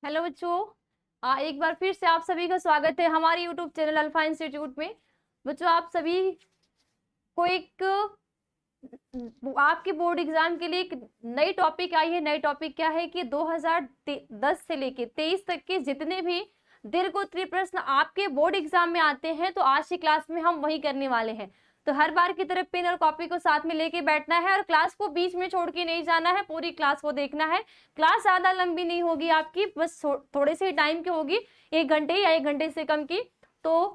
Hello बच्चों, एक बार फिर से आप सभी का स्वागत है हमारे यूट्यूब चैनल अल्फा इंस्टीट्यूट में। बच्चों, आप सभी को एक आपके बोर्ड एग्जाम के लिए एक नई टॉपिक आई है। नई टॉपिक क्या है कि 2010 से लेके 23 तक के जितने भी दीर्घोत्तरीय प्रश्न आपके बोर्ड एग्जाम में आते हैं, तो आज की क्लास में हम वही करने वाले हैं। तो हर बार की तरफ पेन और कॉपी को साथ में लेके बैठना है और क्लास को बीच में छोड़ के नहीं जाना है, पूरी क्लास को देखना है। क्लास ज्यादा लंबी नहीं होगी आपकी, बस थोड़े से टाइम की होगी, 1 घंटे या 1 घंटे से कम की। तो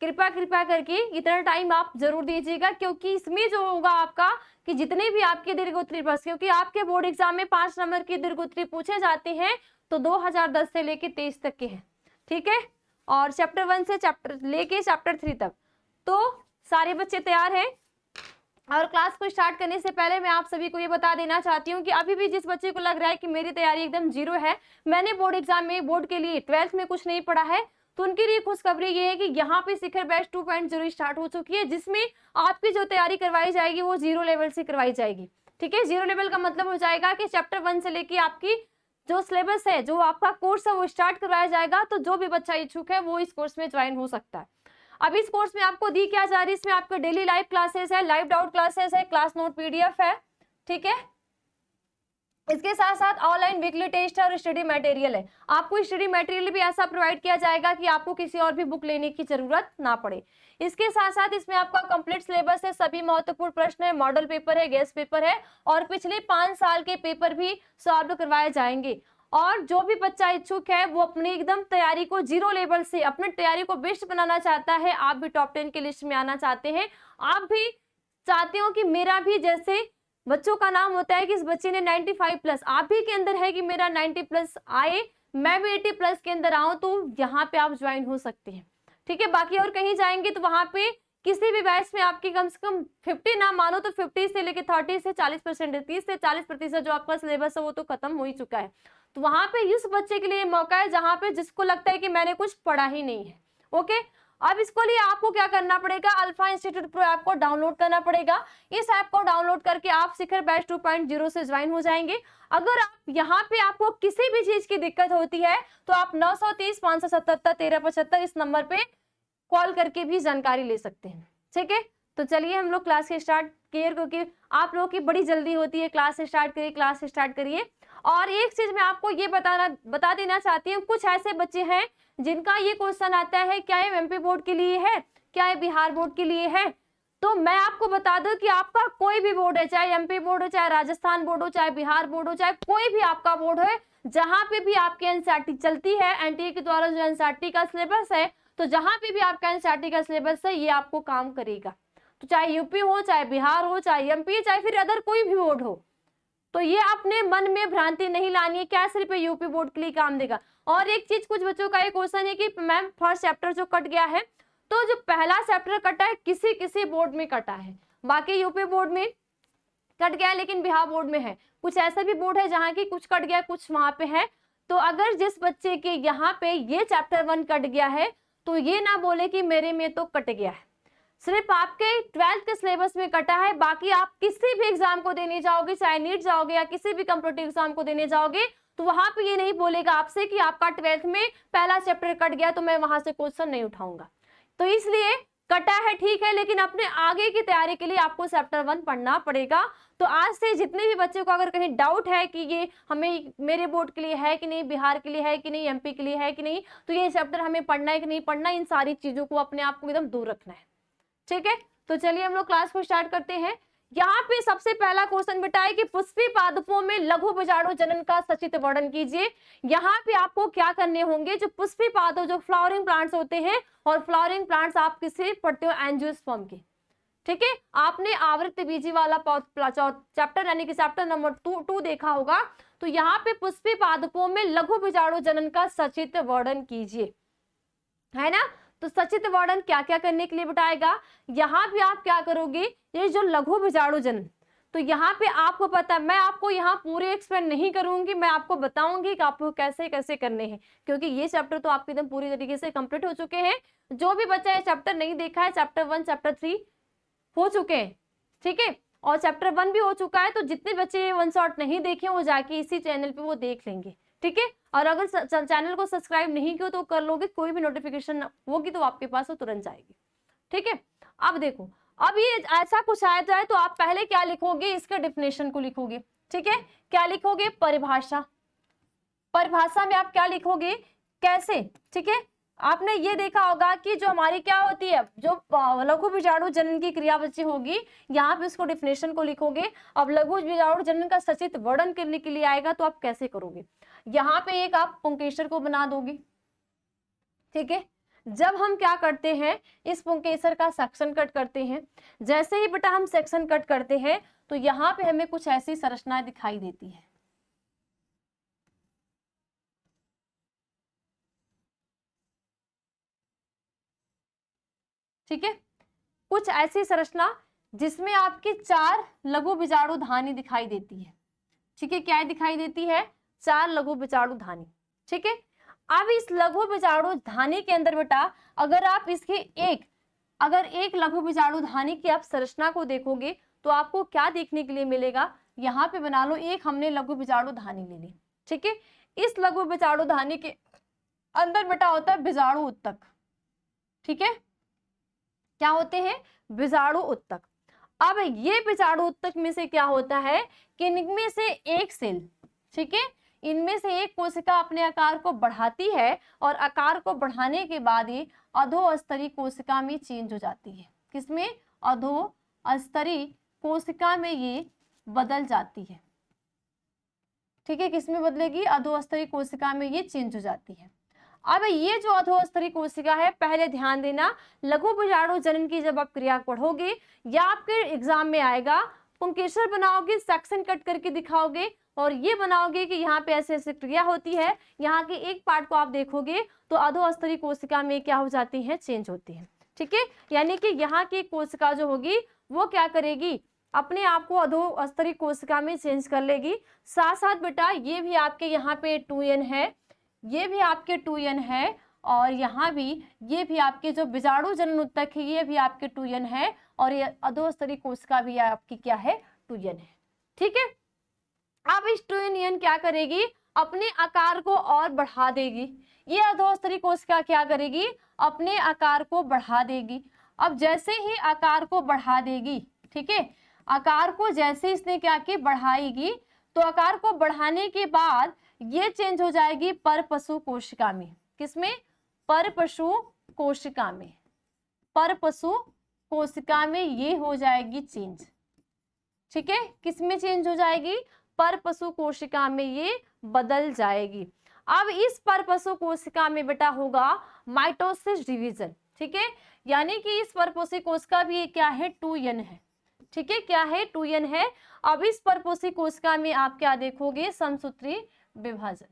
कृपया कृपया करके इतना टाइम आप जरूर दीजिएगा, क्योंकि इसमें जो होगा आपका कि जितने भी आपके दीर्घोत्तरीय प्रश्न, क्योंकि आपके बोर्ड एग्जाम में 5 नंबर की दीर्घोत्तरीय पूछे जाते हैं, तो 2010 से लेके 23 तक के हैं, ठीक है। और चैप्टर 1 से चैप्टर 3 तक। तो सारे बच्चे तैयार हैं? और क्लास को स्टार्ट करने से पहले मैं आप सभी को ये बता देना चाहती हूँ कि अभी भी जिस बच्चे को लग रहा है कि मेरी तैयारी एकदम जीरो है, मैंने बोर्ड एग्जाम में बोर्ड के लिए 12th में कुछ नहीं पढ़ा है, तो उनके लिए खुशखबरी ये है कि यहाँ पे शिखर बैच 2.0 स्टार्ट हो चुकी है, जिसमें आपकी जो तैयारी करवाई जाएगी वो 0 लेवल से करवाई जाएगी, ठीक है। 0 लेवल का मतलब हो जाएगा कि चैप्टर 1 से लेके आपकी जो सिलेबस है, जो आपका कोर्स है, वो स्टार्ट करवाया जाएगा। तो जो भी बच्चा इच्छुक है वो इस कोर्स में ज्वाइन हो सकता है। अब इस कोर्स में आपको दी क्या जा रही है, इसमें आपके डेली लाइव क्लासेस है, लाइव डाउट क्लासेस है, क्लास नोट पीडीएफ है, ठीक है। इसके साथ साथ ऑनलाइन वीकली टेस्ट और स्टडी मटेरियल है। आपको स्टडी मटेरियल भी ऐसा प्रोवाइड किया जाएगा कि आपको किसी और भी बुक लेने की जरूरत ना पड़े। इसके साथ साथ इसमें आपका कंप्लीट सिलेबस है, सभी महत्वपूर्ण प्रश्न है, मॉडल पेपर है, गेस्ट पेपर है, और पिछले 5 साल के पेपर भी सॉल्व करवाए जाएंगे। और जो भी बच्चा इच्छुक है वो अपनी एकदम तैयारी को 0 लेवल से अपनी तैयारी को बेस्ट बनाना चाहता है, आप भी टॉप 10 की लिस्ट में आना चाहते हैं, आप भी चाहते हो कि मेरा भी जैसे बच्चों का नाम होता है कि इस बच्चे ने 95+, आप भी के अंदर है कि मेरा 90+ आए, मैं भी 80+ के अंदर आऊं, तो यहाँ पे आप ज्वाइन हो सकते हैं, ठीक है। बाकी और कहीं जाएंगे तो वहां पे किसी भी बैच में आपकी कम से कम 50 ना मानो तो 50 से लेके 30 से 40%, 30 से 40% जो आपका सिलेबस है वो तो खत्म हो ही चुका है। तो वहां पे इस बच्चे के लिए मौका है जहां पे जिसको लगता है कि मैंने कुछ पढ़ा ही नहीं है, ओके। अब इसको लिए आपको क्या करना पड़ेगा, अल्फा इंस्टीट्यूट प्रो ऐप को डाउनलोड करना पड़ेगा। इस ऐप को डाउनलोड करके आप शिखर बैच 2.0 से ज्वाइन हो जाएंगे। अगर आप यहाँ पे आपको किसी भी चीज की दिक्कत होती है तो आप 930 577 1375 इस नंबर पे कॉल करके भी जानकारी ले सकते हैं, ठीक है। तो चलिए हम लोग क्लास के स्टार्ट किए, क्योंकि आप लोगों की बड़ी जल्दी होती है, क्लास स्टार्ट करिए, क्लास स्टार्ट करिए। और एक चीज मैं आपको ये बता देना चाहती हूँ, कुछ ऐसे बच्चे हैं जिनका ये क्वेश्चन आता है, क्या ये एमपी बोर्ड के लिए है, क्या ये बिहार बोर्ड के लिए है। तो मैं आपको बता दूं कि आपका कोई भी बोर्ड है, चाहे एमपी बोर्ड हो, चाहे राजस्थान बोर्ड हो, चाहे बिहार बोर्ड हो, चाहे कोई भी आपका बोर्ड है, जहां पे भी आपकी एनसीईआरटी चलती है, एनटीए के द्वारा जो एनसीईआरटी का सिलेबस है, तो जहां पे भी आपका एनसीईआरटी का सिलेबस है ये आपको काम करेगा। तो चाहे यूपी हो, चाहे बिहार हो, चाहे एमपी, चाहे फिर अदर कोई भी बोर्ड हो, तो ये अपने मन में भ्रांति नहीं लानी है क्या सिर्फ यूपी बोर्ड के लिए काम देगा। और एक चीज, कुछ बच्चों का एक क्वेश्चन है कि मैम फर्स्ट चैप्टर जो कट गया है, तो जो पहला चैप्टर कटा है किसी किसी बोर्ड में कटा है, बाकी यूपी बोर्ड में कट गया लेकिन बिहार बोर्ड में है, कुछ ऐसा भी बोर्ड है जहाँ की कुछ कट गया कुछ वहां पे है। तो अगर जिस बच्चे के यहाँ पे ये चैप्टर 1 कट गया है तो ये ना बोले कि मेरे में तो कट गया है, सिर्फ आपके 12th के सिलेबस में कटा है, बाकी आप किसी भी एग्जाम को देने जाओगे, चाहे नीट जाओगे या किसी भी कॉम्पिटिटिव एग्जाम को देने जाओगे, तो वहां पे ये नहीं बोलेगा आपसे कि आपका 12th में पहला चैप्टर कट गया तो मैं वहां से क्वेश्चन नहीं उठाऊंगा। तो इसलिए कटा है ठीक है, लेकिन अपने आगे की तैयारी के लिए आपको चैप्टर 1 पढ़ना पड़ेगा। तो आज से जितने भी बच्चे को अगर कहीं डाउट है कि ये हमें मेरे बोर्ड के लिए है कि नहीं, बिहार के लिए है कि नहीं, एमपी के लिए है कि नहीं, तो ये चैप्टर हमें पढ़ना है कि नहीं पढ़ना, इन सारी चीजों को अपने आप को एकदम दूर रखना है, ठीक है। तो चलिए हम लोग क्लास को स्टार्ट करते हैं। यहाँ पे सबसे पहला क्वेश्चन बेटा है कि पुष्पी पादपों में लघु बीजाणु जनन का सचित्र वर्णन कीजिए। यहाँ पे आपको क्या करने होंगे, जो पुष्पी पादप जो फ्लावरिंग प्लांट्स होते हैं, और फ्लावरिंग प्लांट्स आप किससे पढ़ते हो, एंजियोस्पर्म के, ठीक है। आपने आवृत्त बीजी वाला चैप्टर यानी कि चैप्टर नंबर 2 देखा होगा। तो यहाँ पे पुष्पी पादपों में लघु बीजाणु जनन का सचित्र वर्णन कीजिए, है ना। तो सचित्र वर्णन क्या क्या करने के लिए बताएगा, यहाँ भी आप क्या करोगे, ये जो लघु बीजाणु जनन, तो यहाँ पे आपको पता है, मैं आपको यहाँ पूरे एक्सप्लेन नहीं करूंगी, मैं आपको बताऊंगी कि आपको कैसे कैसे करने हैं, क्योंकि ये चैप्टर तो आपके एकदम पूरी तरीके से कंप्लीट हो चुके हैं। जो भी बच्चा ये चैप्टर नहीं देखा है, चैप्टर 1 चैप्टर 3 हो चुके हैं, ठीक है। और चैप्टर 1 भी हो चुका है, तो जितने बच्चे वन शॉट नहीं देखे वो जाके इसी चैनल पे वो देख लेंगे, ठीक है। और अगर चैनल को सब्सक्राइब नहीं किया तो कर लोगे, कोई भी नोटिफिकेशन होगी तो आपके पास वो तुरंत जाएगी, ठीक है। अब देखो, अब ये ऐसा कुछ आ जाए तो आप पहले क्या लिखोगे, इसका डिफिनेशन को लिखोगे, ठीक है। क्या लिखोगे, परिभाषा। परिभाषा में आप क्या लिखोगे, कैसे, ठीक है। आपने ये देखा होगा कि जो हमारी क्या होती है, जो लघु बीजाणु जनन की क्रिया बची होगी, यहाँ पे उसको डिफिनेशन को लिखोगे। अब लघु बीजाणु जनन का सचित वर्णन करने के लिए आएगा तो आप कैसे करोगे, यहाँ पे एक आप पुंकेसर को बना दोगे, ठीक है। जब हम क्या करते हैं, इस पुंकेसर का सेक्शन कट करते हैं, जैसे ही बेटा हम सेक्शन कट करते हैं तो यहाँ पे हमें कुछ ऐसी संरचनाएं दिखाई देती है, ठीक है। कुछ ऐसी संरचना जिसमें आपकी 4 लघु बीजाणु धानी दिखाई देती है, ठीक है। क्या दिखाई देती है, 4 लघु बीजाणु धानी, ठीक है। अब इस लघु बीजाणु धानी के अंदर बेटा अगर आप इसकी एक लघु बीजाणु धानी की आप संरचना को देखोगे तो आपको क्या देखने के लिए मिलेगा, यहाँ पे बना लो, एक हमने लघु बीजाणु धानी ले ली, ठीक है। इस लघु बीजाणु धानी के अंदर बेटा होता है बीजाणु उत्तक, ठीक है। क्या होते हैं, बीजाणु उत्तक। अब ये बीजाणु उत्तक में से क्या होता है कि इनमें से एक सेल, ठीक है, इनमें से एक कोशिका अपने आकार को बढ़ाती है और आकार को बढ़ाने के बाद ये अधोस्तरी कोशिका में चेंज हो जाती है। किसमें, अधोस्तरी कोशिका में ये बदल जाती है, ठीक है। किसमें बदलेगी, अधोस्तरी कोशिका में ये चेंज हो जाती है। अब ये जो अधोस्तरी कोशिका है, पहले ध्यान देना, लघु बीजाणु जनन की जब आप क्रिया पढ़ोगे या आपके एग्जाम में आएगा, पुंकेसर बनाओगे, सेक्शन कट करके दिखाओगे और ये बनाओगे कि यहाँ पे ऐसे ऐसे क्रिया होती है, यहाँ के एक पार्ट को आप देखोगे तो अधोस्तरी कोशिका में क्या हो जाती है, चेंज होती है, ठीक है। यानी कि यहाँ की कोशिका जो होगी वो क्या करेगी, अपने आप को अधोस्तरी कोशिका में चेंज कर लेगी। साथ साथ बेटा ये भी आपके यहाँ पे 2n है, ये भी आपके 2n है, और यहाँ भी ये भी आपके जो बीजाणु जनन उत्तक है ये भी आपके 2n है, और ये अधोस्तरी कोशिका भी आपकी क्या है, 2n है, ठीक है। अब इस 2n क्या करेगी, अपने आकार को और बढ़ा देगी। ये अधोस्तरी कोशिका क्या करेगी, अपने आकार को बढ़ा देगी। अब जैसे ही आकार को बढ़ा देगी, ठीक है, आकार को जैसे इसने क्या की, बढ़ाएगी, तो आकार को बढ़ाने के बाद ये चेंज हो जाएगी परपशु कोशिका में। किसमें, परपशु कोशिका में। परपशु कोशिका में ये हो जाएगी चेंज, ठीक है। किसमें चेंज हो जाएगी, परपशु कोशिका में ये बदल जाएगी। अब इस परपशु कोशिका में बेटा होगा माइटोसिस डिवीजन, ठीक है। यानी कि इस परपोषी कोशिका भी क्या है, 2n है, ठीक है। क्या है, 2n है। अब इस परपोषी कोशिका में आप क्या देखोगे, समसूत्री विभाजन।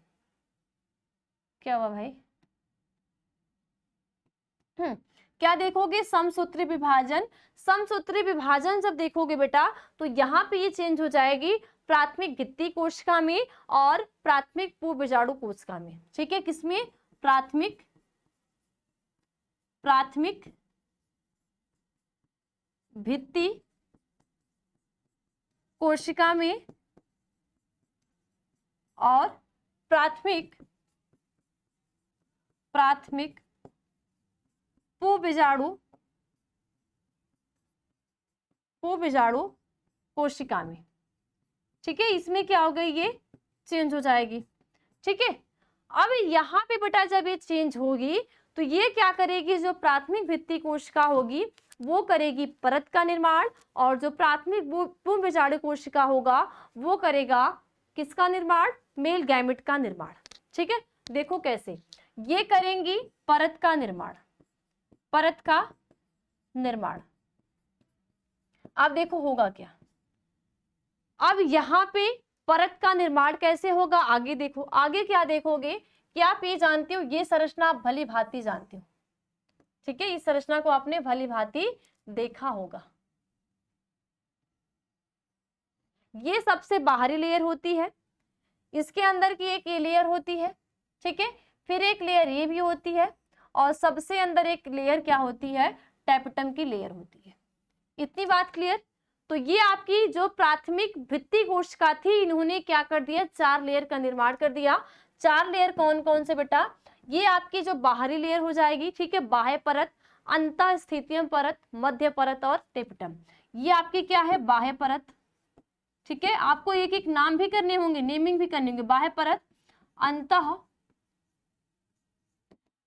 क्या हुआ भाई, क्या देखोगे, समसूत्री विभाजन। समसूत्री विभाजन जब देखोगे बेटा तो यहाँ पे ये चेंज हो जाएगी प्राथमिक भित्ति कोशिका में और प्राथमिक पूर्व बीजाणु कोशिका में, ठीक है। किसमें, प्राथमिक भित्ति कोशिका में और प्राथमिक पूर्व बीजाणु कोशिका में, ठीक है। इसमें क्या हो गई, ये चेंज हो जाएगी, ठीक है। अब यहाँ पे बेटा जब ये चेंज होगी तो ये क्या करेगी, जो प्राथमिक भित्ति कोशिका होगी वो करेगी परत का निर्माण, और जो प्राथमिक पूर्व बीजाणु कोशिका होगा वो करेगा किसका निर्माण, मेल गैमेट का निर्माण, ठीक है। देखो कैसे ये करेंगी, परत का निर्माण। अब देखो होगा क्या, अब यहाँ पे परत का निर्माण कैसे होगा, आगे देखो। आगे क्या देखोगे, क्या आप ये जानते हो, ये संरचना आप भली भांति जानते हो, ठीक है। इस संरचना को आपने भली भांति देखा होगा। ये सबसे बाहरी लेयर होती है, इसके अंदर की एक ये लेयर होती है, ठीक है। फिर एक लेयर ये भी होती है, और सबसे अंदर एक लेयर क्या होती है, टैपेटम की लेयर होती है। इतनी बात क्लियर। तो ये आपकी जो प्राथमिक भित्ति कोशिका थी, इन्होंने क्या कर दिया, 4 लेयर का निर्माण कर दिया। 4 लेयर कौन कौन से बेटा, ये आपकी जो बाहरी लेयर हो जाएगी, ठीक है, बाह्य परत, अंतःस्थितियम परत, मध्य परत और टेपिटम। ये आपकी क्या है, बाह्य परत, ठीक है। आपको एक एक नाम भी करने होंगे, नेमिंग भी करने होंगे। बाह्य परत,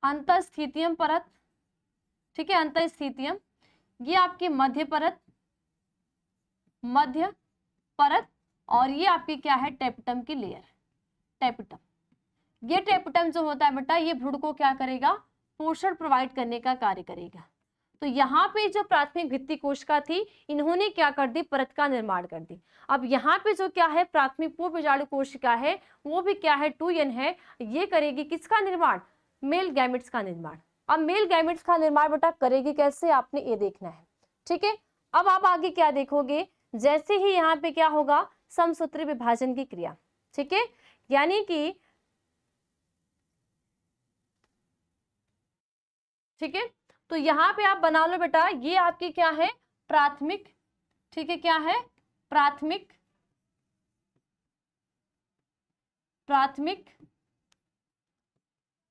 अंतःस्थितियम परत, ठीक है, अंतःस्थितियम। ये आपकी मध्य परत, मध्य परत, और ये आपकी क्या है, टेपिटम की लेयर, टेपिटम। ये टेपिटम जो होता है बेटा, ये भ्रूण को क्या करेगा, पोषण प्रोवाइड करने का कार्य करेगा। तो यहाँ पे जो प्राथमिक भित्ति कोशिका थी, इन्होंने क्या कर दी, परत का निर्माण कर दी। अब यहाँ पे जो क्या है, प्राथमिक पूर्व बीजाणु कोशिका है, वो भी क्या है, 2n है। ये करेगी किसका निर्माण, मेल गैमेट्स का निर्माण। अब मेल गैमेट्स का निर्माण बेटा करेगी कैसे, आपने ये देखना है, ठीक है। अब आप आगे क्या देखोगे, जैसे ही यहाँ पे क्या होगा, समसूत्री विभाजन की क्रिया, ठीक है, यानी कि, ठीक है, तो यहाँ पे आप बना लो बेटा, ये आपकी क्या है, प्राथमिक, ठीक है, क्या है, प्राथमिक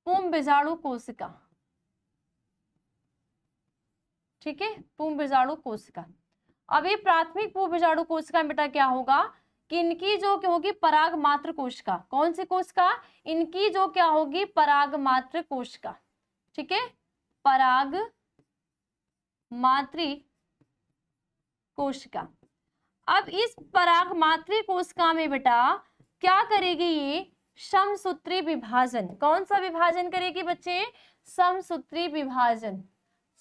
पुंब बीजाणु कोशिका, ठीक है, पुंब बीजाणु कोशिका। अब ये प्राथमिक पुंब बीजाणु कोशिका बेटा क्या होगा कि इनकी जो क्या होगी, पराग मात्र कोशिका, कौन सी कोशिका, इनकी जो क्या होगी, पराग मात्र कोशिका, ठीक है, पराग मात्री कोशिका। अब इस पराग मात्री कोशिका में बेटा क्या करेगी, ये समसूत्री विभाजन, कौन सा विभाजन करेगी बच्चे, समसूत्री विभाजन,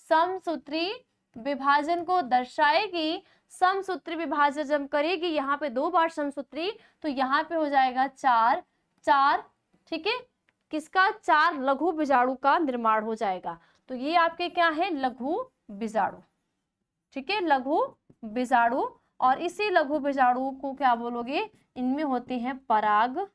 समसूत्री विभाजन को दर्शाएगी। समसूत्री विभाजन जब करेगी, यहाँ पे 2 बार समसूत्री, तो यहाँ पे हो जाएगा 4 4, ठीक है, किसका, 4 लघु बीजाणु का निर्माण हो जाएगा। तो ये आपके क्या है, लघु बीजाणु, ठीक है, लघु बीजाणु। और इसी लघु बीजाणु को क्या बोलोगे, इनमें होते हैं परागकण,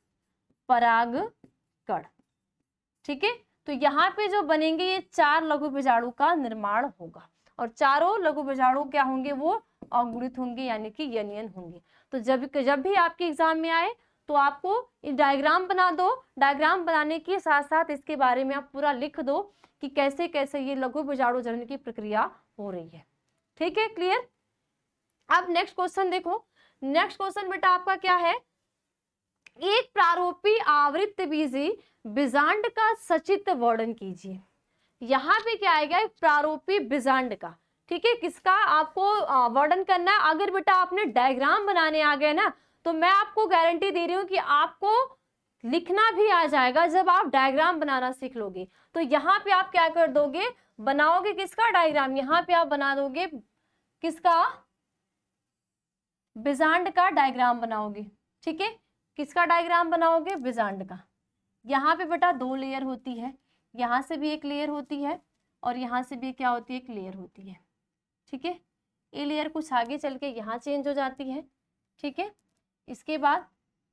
ठीक है। तो यहाँ पे जो बनेंगे, ये 4 लघु बीजाणु का निर्माण होगा, और चारों लघु बीजाणु क्या होंगे, वो अगुणित होंगे, यानी कि यनियन होंगे। तो जब भी आपके एग्जाम में आए, तो आपको डायग्राम बना दो, डायग्राम बनाने के साथ साथ इसके बारे में आप पूरा लिख दो कि कैसे कैसे ये लघु बीजाणु जनन की प्रक्रिया हो रही है, ठीक है, क्लियर। अब नेक्स्ट क्वेश्चन देखो, नेक्स्ट क्वेश्चन बेटा आपका क्या है, एक प्रारूपी आवृत्त बीजी बीजांड का सचित्र वर्णन कीजिए। यहाँ पे क्या आएगा, एक प्रारूपी बीजांड का, ठीक है, किसका आपको वर्णन करना है। अगर बेटा आपने डायग्राम बनाने आ गए ना, तो मैं आपको गारंटी दे रही हूँ कि आपको लिखना भी आ जाएगा जब आप डायग्राम बनाना सीख लोगे। तो यहाँ पे आप क्या कर दोगे, बनाओगे किसका डायग्राम, यहाँ पे आप बना दोगे किसका, बीजांड का डायग्राम बनाओगे, ठीक है, किसका डायग्राम बनाओगे, बीजांड का। यहाँ पे बेटा 2 लेयर होती है, यहाँ से भी एक लेयर होती है, और यहाँ से भी क्या होती है, एक लेयर होती है, ठीक है। ये लेयर कुछ आगे चल के यहाँ चेंज हो जाती है, ठीक है। इसके बाद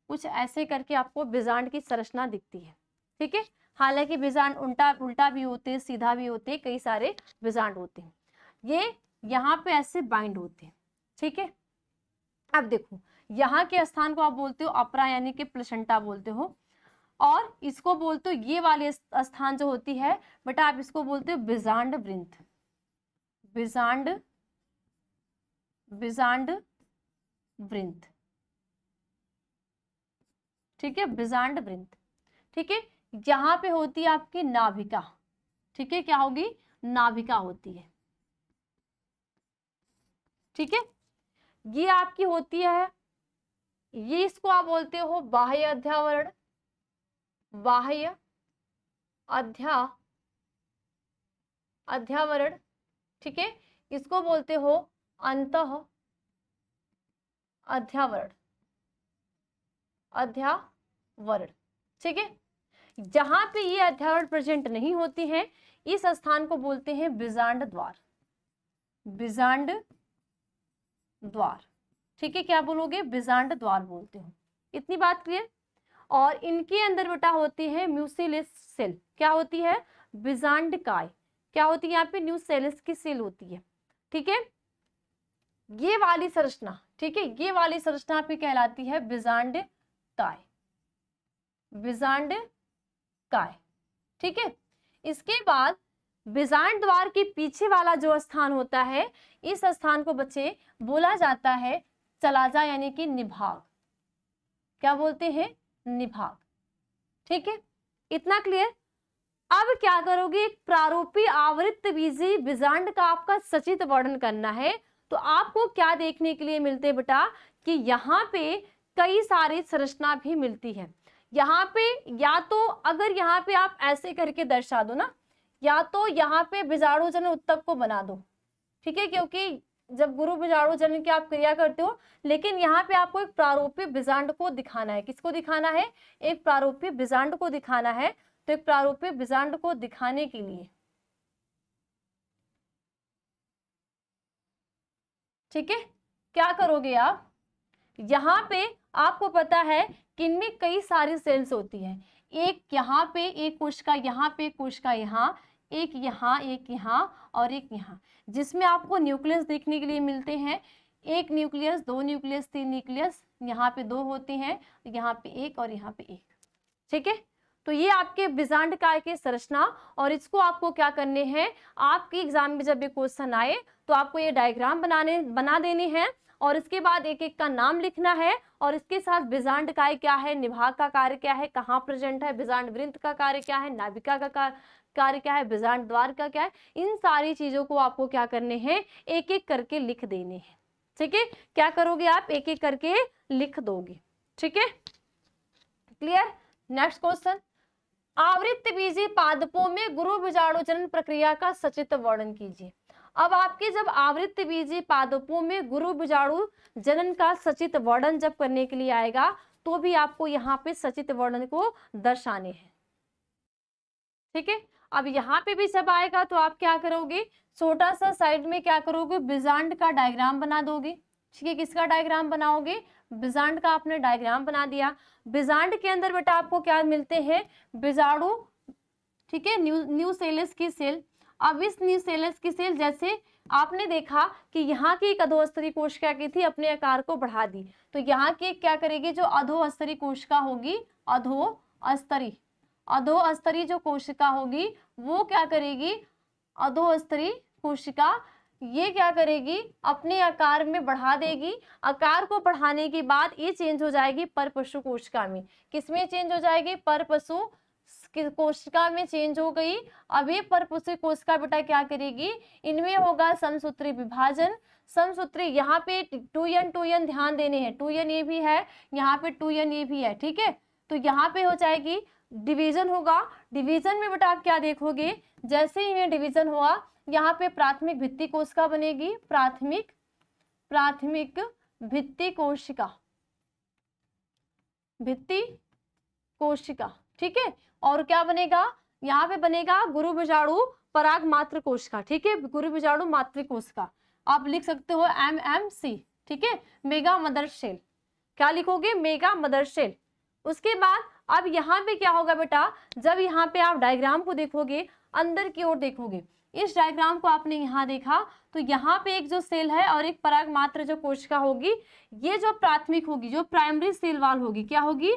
कुछ ऐसे करके आपको बीजांड की संरचना दिखती है, ठीक है। हालांकि बीजांड उल्टा भी होते हैं, सीधा भी होते हैं, कई सारे बीजांड होते हैं। ये यहाँ पे ऐसे बाइंड होते हैं, ठीक है। अब देखो, यहाँ के स्थान को आप बोलते हो अपरा, यानी कि प्लेसेंटा बोलते हो, और इसको बोलते हो, ये वाले स्थान जो होती है बेटा, आप इसको बोलते हो बीजांड वृंत, बीजांड वृंत, ठीक है, बीजांड वृंत, ठीक है। यहाँ पे होती है आपकी नाभिका, ठीक है, क्या होगी, नाभिका होती है, ठीक है। ये आपकी होती है, ये इसको आप बोलते हो बाह्य अध्यावरण, बाह्य अध्यावरण, ठीक है। इसको बोलते हो अंतः अध्यावरण, ठीक है। जहां पे ये अध्यावरण प्रेजेंट नहीं होती है, इस स्थान को बोलते हैं बीजांड द्वार, बीजांड द्वार, ठीक है, क्या बोलोगे, बीजांड द्वार बोलते हो। इतनी बात क्लियर। और इनके अंदर बेटा होती है म्यूसिलिस सेल, क्या होती है, बीजांड काय, क्या होती है, यहाँ पे न्यूसेलिस की सेल होती है, ठीक है, ये वाली संरचना, ठीक है, ये वाली संरचना आपकी कहलाती है बिजांड काय, बिजांड काय, ठीक है। इसके बाद बिजांड द्वार के पीछे वाला जो स्थान होता है, इस स्थान को बच्चे बोला जाता है चलाजा यानी कि निभाग। क्या बोलते हैं? निभाग, ठीक है, इतना क्लियर। अब क्या करोगे, एक प्रारूपी आवृत्त बीजी बिजांड का आपका सचित्र वर्णन करना है। तो आपको क्या देखने के लिए मिलते हैं बेटा कि यहाँ पे कई सारी संरचना भी मिलती है। यहाँ पे या तो अगर यहाँ पे आप ऐसे करके दर्शा दो ना, या तो यहाँ पे बीजाणु जनन उत्तक को बना दो, ठीक है, क्योंकि जब गुरु बीजाणु जनन की आप क्रिया करते हो, लेकिन यहाँ पे आपको एक प्रारूपी बीजांड को दिखाना है। किसको दिखाना है? एक प्रारूपी बीजांड को दिखाना है। तो एक प्रारूपी बीजांड को दिखाने के लिए, ठीक है, क्या करोगे आप, यहाँ पे आपको पता है कि इनमें कई सारी सेल्स होती हैं। एक यहाँ पे, एक कोशिका यहाँ पे, कोशिका यहाँ, एक यहाँ, एक यहाँ और एक यहाँ, जिसमें आपको न्यूक्लियस देखने के लिए मिलते हैं। एक न्यूक्लियस, दो न्यूक्लियस, तीन न्यूक्लियस, यहाँ पे दो होते हैं, यहाँ पे एक और यहाँ पे एक, ठीक है। तो ये आपके बिजांड काय के संरचना, और इसको आपको क्या करने हैं, आपके एग्जाम में जब ये क्वेश्चन आए तो आपको ये डायग्राम बना देने हैं, और इसके बाद एक एक का नाम लिखना है, और इसके साथ बिजांड काय क्या है, निभाग का कार्य क्या है, कहाँ प्रेजेंट है, बिजांड वृंत का कार्य क्या है, नाभिका का कार्य क्या है, बिजांड द्वार का क्या है, इन सारी चीजों को आपको क्या करने हैं, एक एक करके लिख देने हैं, ठीक है। क्या करोगे आप, एक एक करके लिख दोगे, ठीक है, क्लियर। नेक्स्ट क्वेश्चन, आवृत्त बीजी पादपों में गुरु बीजाणु जनन प्रक्रिया का सचित्र वर्णन कीजिए। अब आपके जब आवृत्त बीजी पादपों में गुरु बीजाणु जनन का सचित्र वर्णन जब करने के लिए आएगा, तो भी आपको यहाँ पे सचित्र वर्णन को दर्शाने हैं, ठीक है। अब यहाँ पे भी जब आएगा तो आप क्या करोगे, छोटा सा साइड में क्या करोगे, बिजांड का डायग्राम बना दोगे, ठीक है। किसका डायग्राम बनाओगे, बिजांड का आपने डायग्राम बना दिया। बिजांड के अंदर बेटा आपको क्या मिलते हैं, बीजाणु, ठीक है, न्यूसेलस की सेल। अब इस न्यूसेलस की सेल, जैसे आपने देखा कि यहाँ की एक अधोस्तरी कोशिका की थी, अपने आकार को बढ़ा दी, तो यहाँ की क्या करेगी, जो अधोस्तरी कोशिका होगी, अधोस्तरी जो कोशिका होगी वो क्या करेगी, अधोस्तरी कोशिका ये क्या करेगी, अपने आकार में बढ़ा देगी। आकार को बढ़ाने के बाद ये चेंज हो जाएगी परपशु कोशिका में। किसमें चेंज हो जाएगी, परपशु कोशिका में चेंज हो गई। अब ये परपशु कोशिका बेटा क्या करेगी, इनमें होगा समसूत्री विभाजन। समसूत्री यहाँ पे 2n ध्यान देने हैं, 2n ये भी है, यहाँ पे 2n ये भी है, ठीक है। तो यहाँ पे हो जाएगी डिवीजन होगा। डिवीजन में बेटा आप क्या देखोगे, जैसे ही डिवीजन हुआ, यहाँ पे प्राथमिक भित्ति कोशिका बनेगी, प्राथमिक भित्ति कोशिका, ठीक है। और क्या बनेगा, यहाँ पे बनेगा गुरु बीजाणु पराग मात्र कोशिका, ठीक है, गुरु बीजाणु मातृ कोशिका। आप लिख सकते हो MMC, ठीक है, मेगा मदर सेल। क्या लिखोगे, मेगा मदर सेल। उसके बाद अब यहाँ पे क्या होगा बेटा, जब यहाँ पे आप डायग्राम को देखोगे, अंदर की ओर देखोगे, इस डायग्राम को आपने यहाँ देखा, तो यहाँ पे एक जो सेल है और एक पराग मात्र जो कोशिका होगी, ये जो प्राथमिक होगी, जो प्राइमरी सेल वॉल होगी, क्या होगी,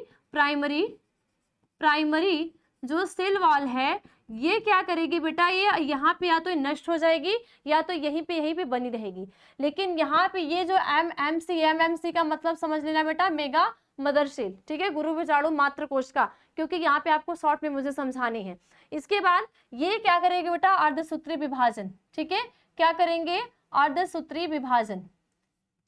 प्राइमरी जो सेल वॉल है, ये क्या करेगी बेटा, ये यहाँ पे या तो नष्ट हो जाएगी या तो यहीं पे बनी रहेगी। लेकिन यहाँ पे ये जो MMC का मतलब समझ लेना बेटा, मेगा मदर सेल, ठीक है, गुरु बीजाणु मात्र कोशिका, क्योंकि यहाँ पे आपको शॉर्ट में मुझे समझाने हैं। इसके बाद ये क्या करेगी बेटा, अर्धसूत्री विभाजन, ठीक है, क्या करेंगे, अर्धसूत्री विभाजन।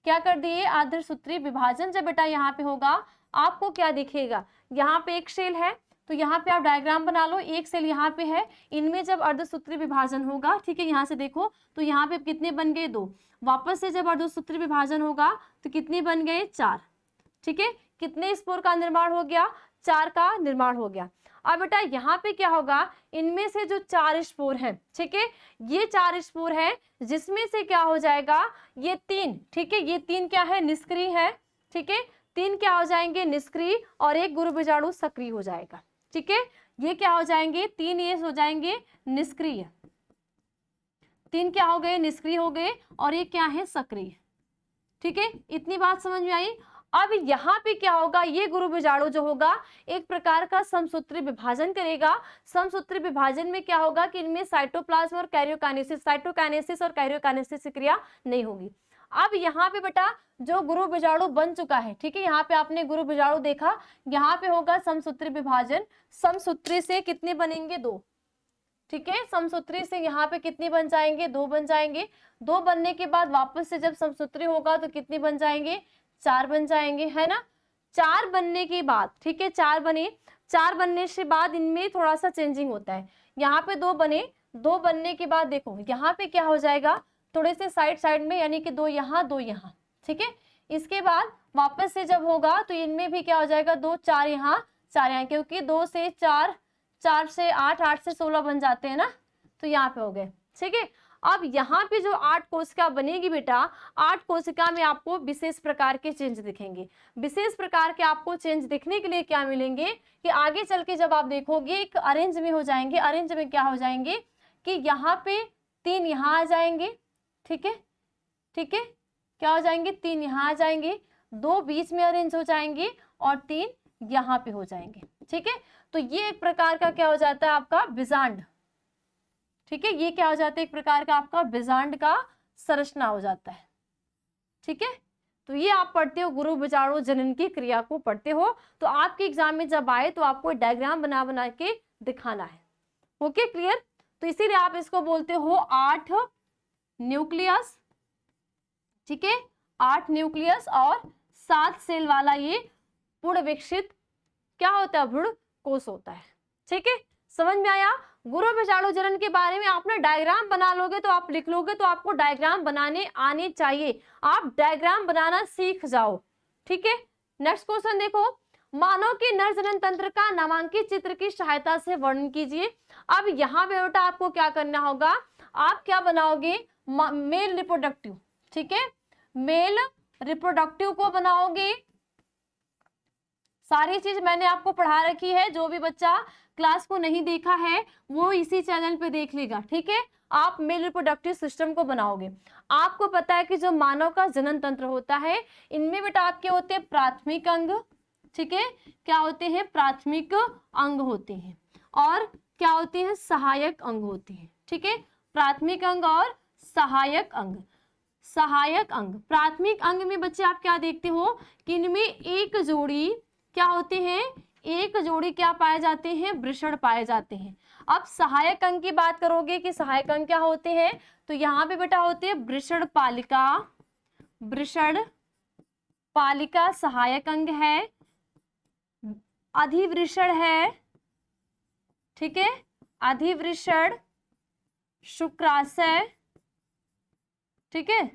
क्या कर दिए, अर्धसूत्री विभाजन। जब बेटा यहाँ पे होगा, आपको क्या दिखेगा, यहाँ पे एक सेल है, तो यहाँ पे आप डायग्राम बना लो, एक सेल यहाँ पे है, इनमें जब अर्धसूत्री विभाजन होगा, ठीक है, यहाँ से देखो तो यहाँ पे कितने बन गए, 2। वापस से जब अर्धसूत्री विभाजन होगा तो कितने बन गए, 4, ठीक है। कितने स्पोर का निर्माण हो गया, 4 का निर्माण हो गया। अब बेटा यहाँ पे क्या होगा, इनमें से जो 4 स्पोर हैं, ठीक है, ये 4 स्पोर है, जिसमें से क्या हो जाएगा, ये 3, ठीक है, ये 3 क्या है, निष्क्रिय है, ठीक है, 3 क्या हो जाएंगे, निष्क्रिय, और एक गुरु बीजाणु सक्रिय हो जाएगा, ठीक है। ये क्या हो जाएंगे, 3 ये हो जाएंगे निष्क्रिय, 3 क्या हो गए, निष्क्रिय हो गए, और ये क्या है, सक्रिय, ठीक है, इतनी बात समझ में आई। अब यहाँ पे क्या होगा, ये गुरु बीजाणु जो होगा एक प्रकार का समसूत्री विभाजन करेगा। समसूत्री विभाजन में क्या होगा कि इनमें साइटोप्लाज्म और कैरियोकाइनेसिस, साइटोकाइनेसिस और कैरियोकाइनेसिस की क्रिया नहीं होगी। अब यहाँ पे बेटा जो गुरु बीजाणु बन चुका है, ठीक है, यहाँ पे आपने गुरु बीजाणु देखा, यहाँ पे होगा समसूत्री विभाजन। समसूत्री से कितने बनेंगे, 2, ठीक है, समसूत्री से यहाँ पे कितने बन जाएंगे, 2 बन जाएंगे। 2 बनने के बाद वापस से जब समसूत्री होगा तो कितने बन जाएंगे, 4 बन जाएंगे, है ना। 4 बनने के बाद, ठीक है, 4 बने, 4 बनने से बाद इनमें थोड़ा सा चेंजिंग होता है। यहाँ पे 2 बने, 2 बनने के बाद देखो यहाँ पे क्या हो जाएगा, थोड़े से साइड साइड में, यानी कि 2 यहाँ 2 यहाँ, ठीक है। इसके बाद वापस से जब होगा तो इनमें भी क्या हो जाएगा, 2 4 यहाँ 4 यहाँ, क्योंकि 2 से 4, 4 से 8, 8 से 16 बन जाते हैं ना, तो यहाँ पे हो गए, ठीक है। अब यहाँ पे जो 8 कोशिका बनेगी बेटा, 8 कोशिका में आपको विशेष प्रकार के चेंज दिखेंगे। विशेष प्रकार के आपको चेंज दिखने के लिए क्या मिलेंगे कि आगे चल के जब आप देखोगे एक अरेंज में हो जाएंगे। अरेंज में क्या हो जाएंगे कि यहाँ पे 3 यहाँ आ जाएंगे, ठीक है, ठीक है, क्या हो जाएंगे, 3 यहाँ आ जाएंगे, 2 बीच में अरेंज हो जाएंगे और 3 यहाँ पे हो जाएंगे, ठीक है। तो ये एक प्रकार का क्या हो जाता है आपका बिजांड, ठीक है, ये क्या हो जाता है एक प्रकार का आपका बिजांड का संरचना हो जाता है, ठीक है। तो ये आप पढ़ते हो, गुरु बीजाणु जनन की क्रिया को पढ़ते हो, तो आपके एग्जाम में जब आए तो आपको डायग्राम बना बना के दिखाना है। Okay, clear. तो इसीलिए आप इसको बोलते हो 8 न्यूक्लियस, ठीक है, 8 न्यूक्लियस और 7 सेल वाला ये पूर्ण विकसित क्या होता है, भ्रूण कोष होता है, ठीक है। समझ में आया। गुरु बीजाणु जनन के बारे में आपने डायग्राम बना लोगे तो आप लिख लोगे, तो आपको डायग्राम बनाने आने चाहिए, आप डायग्राम बनाना सीख जाओ, ठीक है। नेक्स्ट क्वेश्चन देखो, मानव के नर जनन तंत्र का नामांकित चित्र की सहायता से वर्णन कीजिए। अब यहाँ पे बेटा आपको क्या करना होगा, आप क्या बनाओगे, मेल रिप्रोडक्टिव, ठीक है, मेल रिप्रोडक्टिव को बनाओगे। सारी चीज मैंने आपको पढ़ा रखी है, जो भी बच्चा क्लास को नहीं देखा है वो इसी चैनल पे देख लेगा, ठीक है। आप मेल रिप्रोडक्टिव सिस्टम को बनाओगे। आपको पता है कि जो मानव का जनन तंत्र होता है, इनमें बेटा आपके होते हैं प्राथमिक अंग, ठीक है, क्या होते हैं, प्राथमिक अंग होते हैं, और क्या होते हैं, सहायक अंग होते हैं, ठीक है। प्राथमिक अंग और सहायक अंग। सहायक अंग, प्राथमिक अंग में बच्चे आप क्या देखते हो कि इनमें एक जोड़ी क्या होते हैं, एक जोड़ी क्या पाए जाते हैं, वृषण पाए जाते हैं। अब सहायक अंग की बात करोगे कि सहायक अंग क्या होते हैं, तो यहाँ पे बेटा होते हैं वृषण पालिका, वृषण पालिका सहायक अंग है, अधिवृषण है, ठीक है, अधिवृषण, शुक्राशय, ठीक है,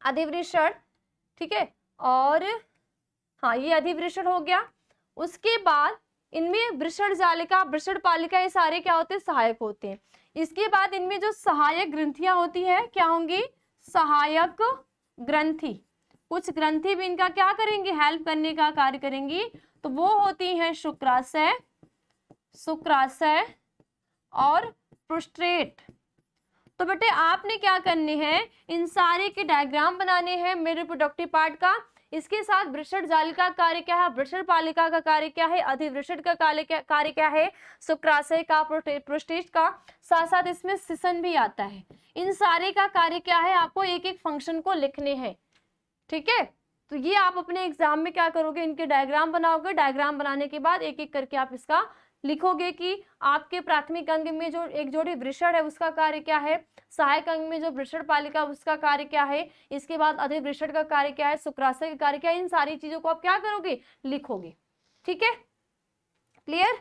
अधिवृषण, ठीक है, और हाँ ये अधिवृषण हो गया। उसके बाद इनमें वृषण जालिका, वृषण पालिका, ये सारे क्या होते हैं, सहायक होते हैं। इसके बाद इनमें जो सहायक ग्रंथियां होती है क्या होंगी, सहायक ग्रंथि। कुछ ग्रंथि भी इनका क्या करेंगे, हेल्प करने का कार्य करेंगी, तो वो होती है शुक्राशय, शुक्राशय और प्रोस्टेट। तो बेटे आपने क्या करने हैं, इन सारे के डायग्राम बनाने हैं मेरे रिप्रोडक्टिव पार्ट का। इसके साथ वृषण जालिका का कार्य क्या है, वृषण पालिका का कार्य क्या है, अधिवृषण का कार्य क्या है, शुक्राशय का, प्रोस्टेट का, साथ साथ इसमें सिसन भी आता है। इन सारे का कार्य क्या है, आपको एक एक फंक्शन को लिखने हैं, ठीक है। तो ये आप अपने एग्जाम में क्या करोगे, इनके डायग्राम बनाओगे। डायग्राम बनाने के बाद एक एक करके आप इसका लिखोगे कि आपके प्राथमिक अंग में जो एक जोड़ी वृषण है उसका कार्य क्या है, सहायक अंग में जो वृषण पालिका उसका कार्य क्या है, इसके बाद अधिवृषण का कार्य क्या है, शुक्राशय का कार्य क्या है, इन सारी चीजों को आप क्या करोगे, लिखोगे, ठीक है। क्लियर,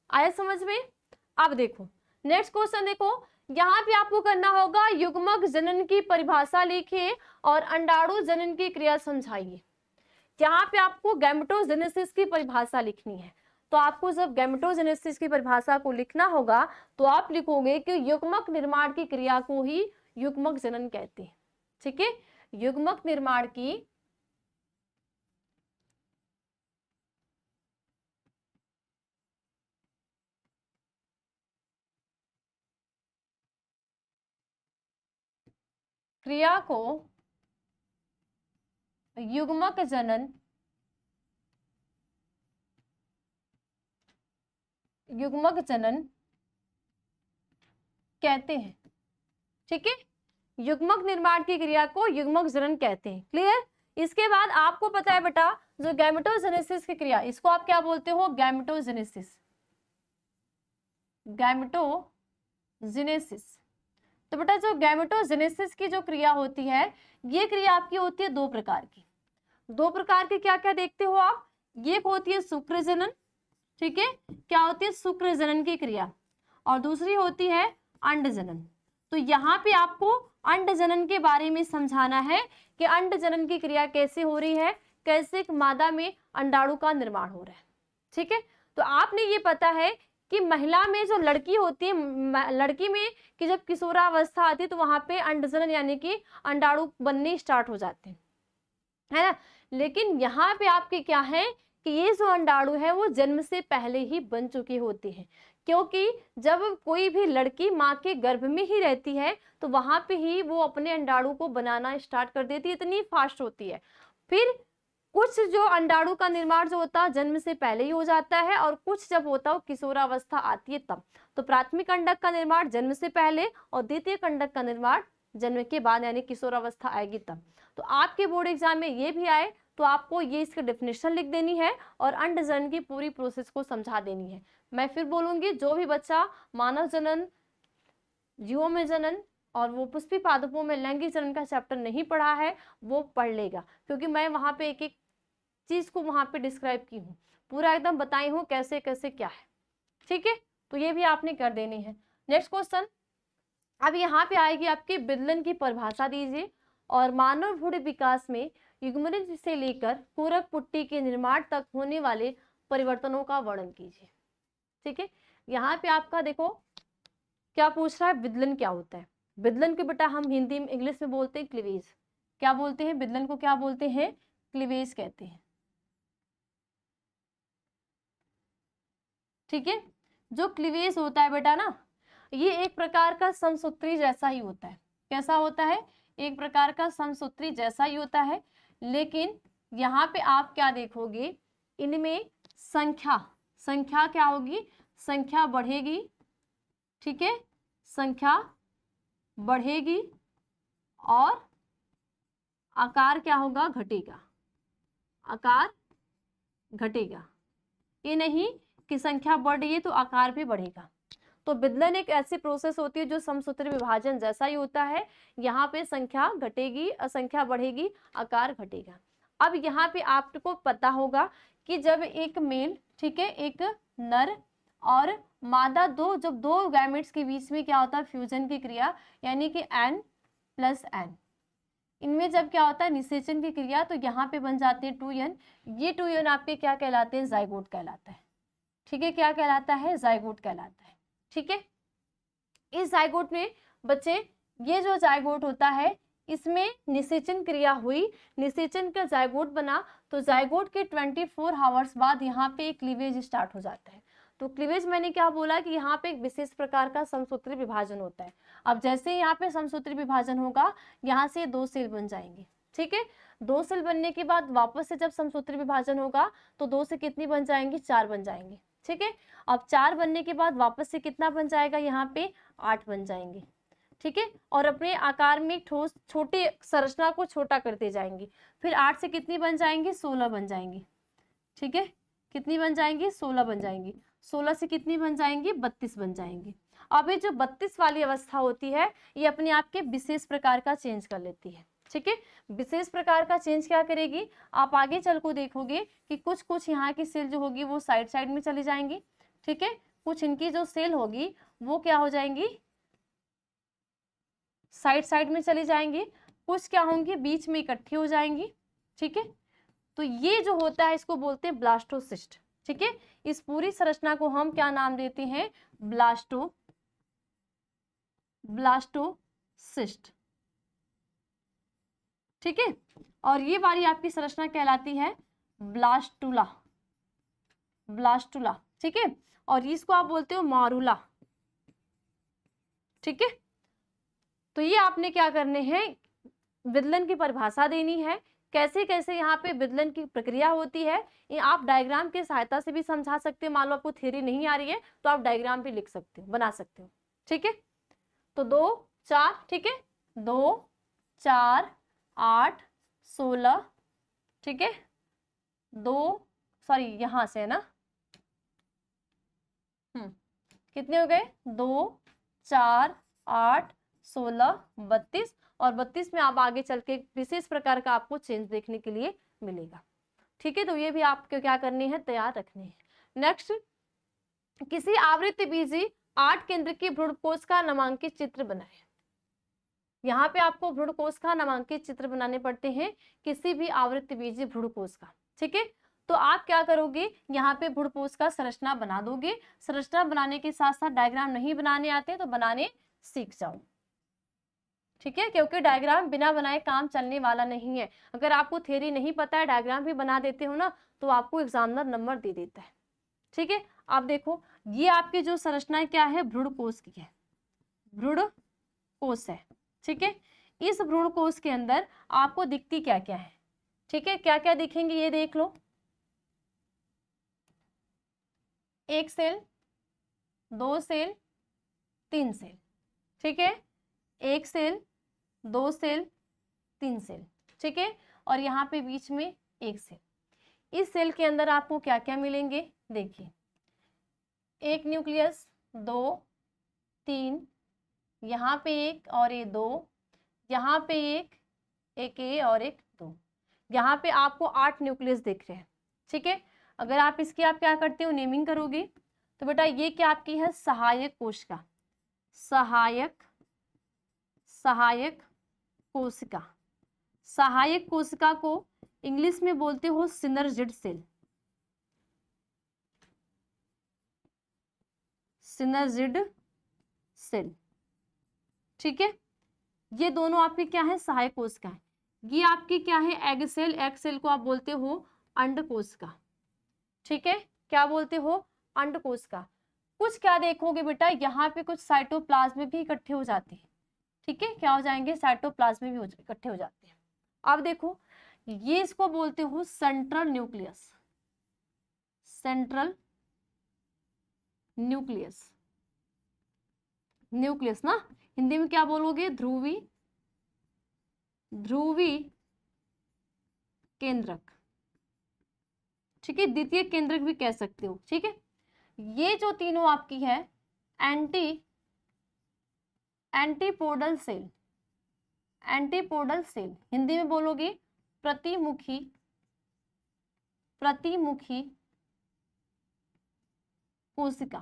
आया समझ में। अब देखो नेक्स्ट क्वेश्चन, देखो यहाँ पे आपको करना होगा युग्मक जनन की परिभाषा लिखिए और अंडाणु जनन की क्रिया समझाइए। यहाँ पे आपको गैमेटोजेनेसिस की परिभाषा लिखनी है। तो आपको जब गैमेटोजेनेसिस की परिभाषा को लिखना होगा तो आप लिखोगे कि युग्मक निर्माण की क्रिया को ही युग्मक जनन कहते हैं, ठीक है। युग्मक निर्माण की क्रिया को युग्मक जनन, युग्मक जनन कहते हैं। ठीक है, युग्मक निर्माण की क्रिया को युग्मक जनन कहते हैं। क्लियर? इसके बाद आपको पता है बेटा, जो गैमेटोजेनेसिस की क्रिया, इसको आप क्या बोलते हो? Gametogenesis, gametogenesis. तो बेटा जो गैमेटोजेनेसिस की जो क्रिया होती है, ये क्रिया आपकी होती है दो प्रकार की। दो प्रकार की क्या क्या देखते हो आप? ये होती है शुक्र जनन, ठीक है, क्या होती है? शुक्र जनन की क्रिया। और दूसरी होती है अंड जनन। तो यहाँ पे आपको अंड जनन के बारे में समझाना है कि अंड जनन की क्रिया कैसे हो रही है, कैसे एक मादा में अंडाणु का निर्माण हो रहा है। ठीक है, तो आपने ये पता है कि महिला में जो लड़की होती है, लड़की में कि जब किशोरावस्था आती है तो वहां पे अंड जनन यानी कि अंडाणु बनने स्टार्ट हो जाते हैं, है ना। लेकिन यहाँ पे आपके क्या है कि ये जो अंडाणु है वो जन्म से पहले ही बन चुकी होती है, क्योंकि जब कोई भी लड़की माँ के गर्भ में ही रहती है तो वहां पे ही वो अपने अंडाणु को बनाना स्टार्ट कर देती है, इतनी फास्ट होती है। फिर कुछ जो अंडाणु का निर्माण जो होता है जन्म से पहले ही हो जाता है, और कुछ जब होता है किशोरावस्था आती है तब। तो प्राथमिक अंडक का निर्माण जन्म से पहले और द्वितीय अंडक का निर्माण जन्म के बाद यानी किशोरावस्था आएगी तब। तो आपके बोर्ड एग्जाम में ये भी आए तो आपको ये इसकी डेफिनेशन लिख देनी है और अंड जनन की पूरी प्रोसेस को समझा देनी है। मैं फिर बोलूंगी, जो भी बच्चा मानव जनन, जीवों में जनन और वो पुष्पी पादपों में लैंगिक जनन का चैप्टर नहीं पढ़ा है वो पढ़ लेगा, क्योंकि मैं वहां पे एक एक चीज को वहां पे डिस्क्राइब की हूँ, पूरा एकदम बताई हूँ कैसे कैसे क्या है। ठीक है, तो ये भी आपने कर देनी है। नेक्स्ट क्वेश्चन, अब यहाँ पे आएगी आपकी विदलन की परिभाषा दीजिए और मानव भ्रूण विकास में युग्मनज से लेकर पूरक पुट्टी के निर्माण तक होने वाले परिवर्तनों का वर्णन कीजिए। ठीक है, यहाँ पे आपका देखो क्या पूछ रहा है, विदलन क्या होता है। विदलन के बेटा हम हिंदी में इंग्लिश में बोलते हैं क्लीवेज। क्या बोलते हैं विदलन को? क्या बोलते हैं? क्लीवेज कहते हैं। ठीक है, जो क्लीवेज होता है बेटा ना, ये एक प्रकार का समसूत्री जैसा ही होता है। कैसा होता है? एक प्रकार का समसूत्री जैसा ही होता है, लेकिन यहाँ पे आप क्या देखोगे, इनमें संख्या क्या होगी? संख्या बढ़ेगी। ठीक है, संख्या बढ़ेगी और आकार क्या होगा? घटेगा। आकार घटेगा, ये नहीं कि संख्या बढ़ रही है तो आकार भी बढ़ेगा। तो विदलन एक ऐसी प्रोसेस होती है जो समसूत्री विभाजन जैसा ही होता है। यहाँ पे संख्या घटेगी, संख्या बढ़ेगी, आकार घटेगा। अब यहाँ पे आपको पता होगा कि जब एक मेल, ठीक है, एक नर और मादा जब दो गैमेट्स के बीच में क्या होता है? फ्यूजन की क्रिया, यानी कि N+N, इनमें जब क्या होता है? निषेचन की क्रिया, तो यहाँ पे बन जाते हैं 2N। ये 2N आपके क्या कहलाते हैं? जाइगोट कहलाता है। ठीक है, क्या कहलाता है? जाइगोट कहलाता है। ठीक है, इस जाइगोट में बच्चे, ये जो जाइगोट होता है इसमें निषेचन क्रिया हुई, निषेचन का जाइगोट बना, तो जाइगोट के 24 आवर्स बाद यहाँ पे क्लीवेज स्टार्ट हो जाता है। तो क्लीवेज मैंने क्या बोला कि यहाँ पे एक विशेष प्रकार का समसूत्री विभाजन होता है। अब जैसे ही यहाँ पे समसूत्री विभाजन होगा, यहाँ से 2 सेल बन जाएंगे। ठीक है, 2 सेल बनने के बाद वापस से जब समसूत्री विभाजन होगा तो 2 से कितनी बन जाएंगी? 4 बन जाएंगे। ठीक है, अब 4 बनने के बाद वापस से कितना बन जाएगा? यहाँ पे 8 बन जाएंगे। ठीक है, और अपने आकार में ठोस छोटे संरचना को छोटा करते जाएंगे। फिर 8 से कितनी बन जाएंगी? 16 बन जाएंगी। ठीक है, कितनी बन जाएंगी? 16 बन जाएंगी। 16 से कितनी बन जाएंगी? 32 बन जाएंगी। अब ये जो 32 वाली अवस्था होती है ये अपने आप के विशेष प्रकार का चेंज कर लेती है। ठीक है, विशेष प्रकार का चेंज क्या करेगी? आप आगे चल को देखोगे कि कुछ यहाँ की सेल जो होगी वो साइड में चली जाएंगी। ठीक है, कुछ इनकी जो सेल होगी वो क्या हो जाएंगी? साइड में चली जाएंगी। कुछ क्या होंगी? बीच में इकट्ठी हो जाएंगी। ठीक है, तो ये जो होता है इसको बोलते हैं ब्लास्टोसिस्ट। ठीक है, इस पूरी संरचना को हम क्या नाम देते हैं? ब्लास्टोसिस्ट। ठीक है, और ये वाली आपकी संरचना कहलाती है ब्लास्टुला। ठीक है, और इसको आप बोलते हो मारूला। ठीक है, तो ये आपने क्या करने हैं? विदलन की परिभाषा देनी है, कैसे कैसे यहाँ पे विदलन की प्रक्रिया होती है, ये आप डायग्राम की सहायता से भी समझा सकते हैं। मान लो आपको थ्योरी नहीं आ रही है तो आप डायग्राम भी लिख सकते हो, बना सकते हो। ठीक है, तो 2 4, ठीक है, 2 4 8 16, ठीक है, 2 सॉरी यहां से है ना, कितने हो गए, 2 4 8 16 32, और 32 में आप आगे चल के एक विशेष प्रकार का आपको चेंज देखने के लिए मिलेगा। ठीक है, तो ये भी आपको क्या करनी है, तैयार रखनी है। नेक्स्ट, किसी आवृत्ति बीजी 8 केंद्र की भ्रूणकोश का नामांकित चित्र बनाए। यहाँ पे आपको भ्रूणकोश का नामांकित चित्र बनाने पड़ते हैं, किसी भी आवृत्ति बीजी भ्रूणकोश का। ठीक है, तो आप क्या करोगे, यहाँ पे भ्रूणकोश का संरचना बना दोगे। संरचना बनाने के साथ साथ डायग्राम नहीं बनाने आते तो बनाने सीख जाओ। ठीक है, क्योंकि डायग्राम बिना बनाए काम चलने वाला नहीं है। अगर आपको थ्योरी नहीं पता है, डायग्राम भी बना देते हो ना, तो आपको एग्जामिनर नंबर दे देता है। ठीक है, आप देखो ये आपकी जो संरचना क्या है, भ्रूणकोश की है, भ्रूणकोश है। ठीक है, इस भ्रूणकोश के अंदर आपको दिखती क्या क्या है, ठीक है, क्या क्या दिखेंगे ये देख लो। एक सेल, 2 सेल, 3 सेल। ठीक है, एक सेल, 2 सेल, 3 सेल। ठीक है, और यहाँ पे बीच में एक सेल। इस सेल के अंदर आपको क्या क्या मिलेंगे, देखिए, एक न्यूक्लियस, 2 3, यहाँ पे एक और ये 2, यहाँ पे एक ए और एक 2, यहाँ पे आपको 8 न्यूक्लियस दिख रहे हैं। ठीक है, अगर आप इसकी आप क्या करते हो, नेमिंग करोगे, तो बेटा ये क्या आपकी है, सहायक कोशिका, सहायक कोशिका। सहायक कोशिका को इंग्लिश में बोलते हो सिनर्जिड सेल, सिनर्जिड सेल। ठीक है, ये दोनों आपके क्या है, सहायक कोशिका है। ये आपकी क्या है, एग सेल, एग सेल को आप बोलते हो अंड कोशिका। ठीक है, क्या बोलते हो, अंड कोशिका। कुछ क्या देखोगे बेटा, यहाँ पे कुछ साइटोप्लाज्म भी इकट्ठे हो जाते हैं। ठीक है, क्या हो जाएंगे, साइटोप्लाज्म भी इकट्ठे हो जाते हैं। अब देखो ये इसको बोलते हो central nucleus, central nucleus, nucleus ना हिंदी में क्या बोलोगे, ध्रुवी, ध्रुवी केंद्रक। ठीक है, द्वितीय केंद्रक भी कह सकते हो। ठीक है, ये जो तीनों आपकी है antipodal cell, antipodal cell Hindi में बोलोगे प्रतिमुखी, प्रतिमुखी कोशिका।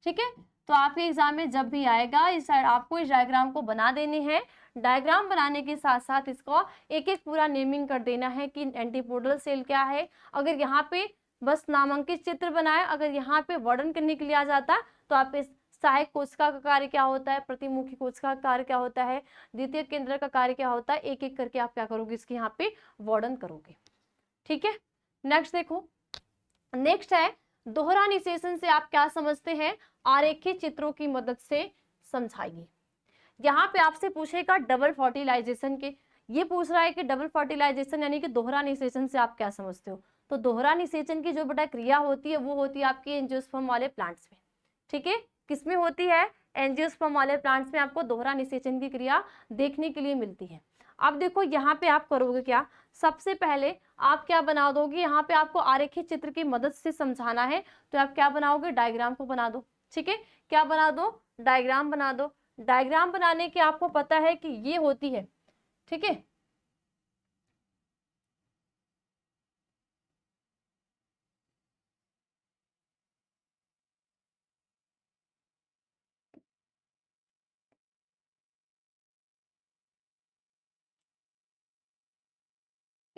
ठीक है, तो आपके एग्जाम में जब भी आएगा इस आपको इस डायग्राम को बना देने हैं। डायग्राम बनाने के साथ साथ इसको एक एक पूरा नेमिंग कर देना है कि एंटीपोडल सेल क्या है। अगर यहाँ पे बस नामांकित चित्र बनाए, अगर यहाँ पे वर्णन करने के लिए आ जाता तो आप इस सहायक कोशिका का कार्य क्या होता है, प्रतिमुखी कोशिका का कार्य क्या होता है, द्वितीय केंद्र का कार्य क्या होता है, एक एक करके आप क्या करोगे, इसके यहाँ पे वर्णन करोगे। ठीक है, नेक्स्ट देखो, नेक्स्ट है दोहरा निषेचन से आप क्या समझते हैं, आरेखित चित्रों की मदद से समझाइए। यहाँ पे आपसे पूछेगा डबल फर्टिलाइजेशन के, ये पूछ रहा है कि डबल फर्टिलाइजेशन यानी कि दोहरा निषेचन से आप क्या समझते हो। तो दोहरा निषेचन की जो बेटा क्रिया होती है वो होती है आपकी एंजियोस्पर्म वाले प्लांट्स में। ठीक है, किसमें होती है, एंजियोस्पर्म वाले प्लांट्स में आपको दोहरा निषेचन की क्रिया देखने के लिए मिलती है। अब देखो यहाँ पे आप करोगे क्या, सबसे पहले आप क्या बना दोगे, यहाँ पे आपको आरेखित चित्र की मदद से समझाना है तो आप क्या बनाओगे, डायग्राम को बना दो। ठीक है, क्या बना दो, डायग्राम बना दो। डायग्राम बनाने के आपको पता है कि ये होती है। ठीक है,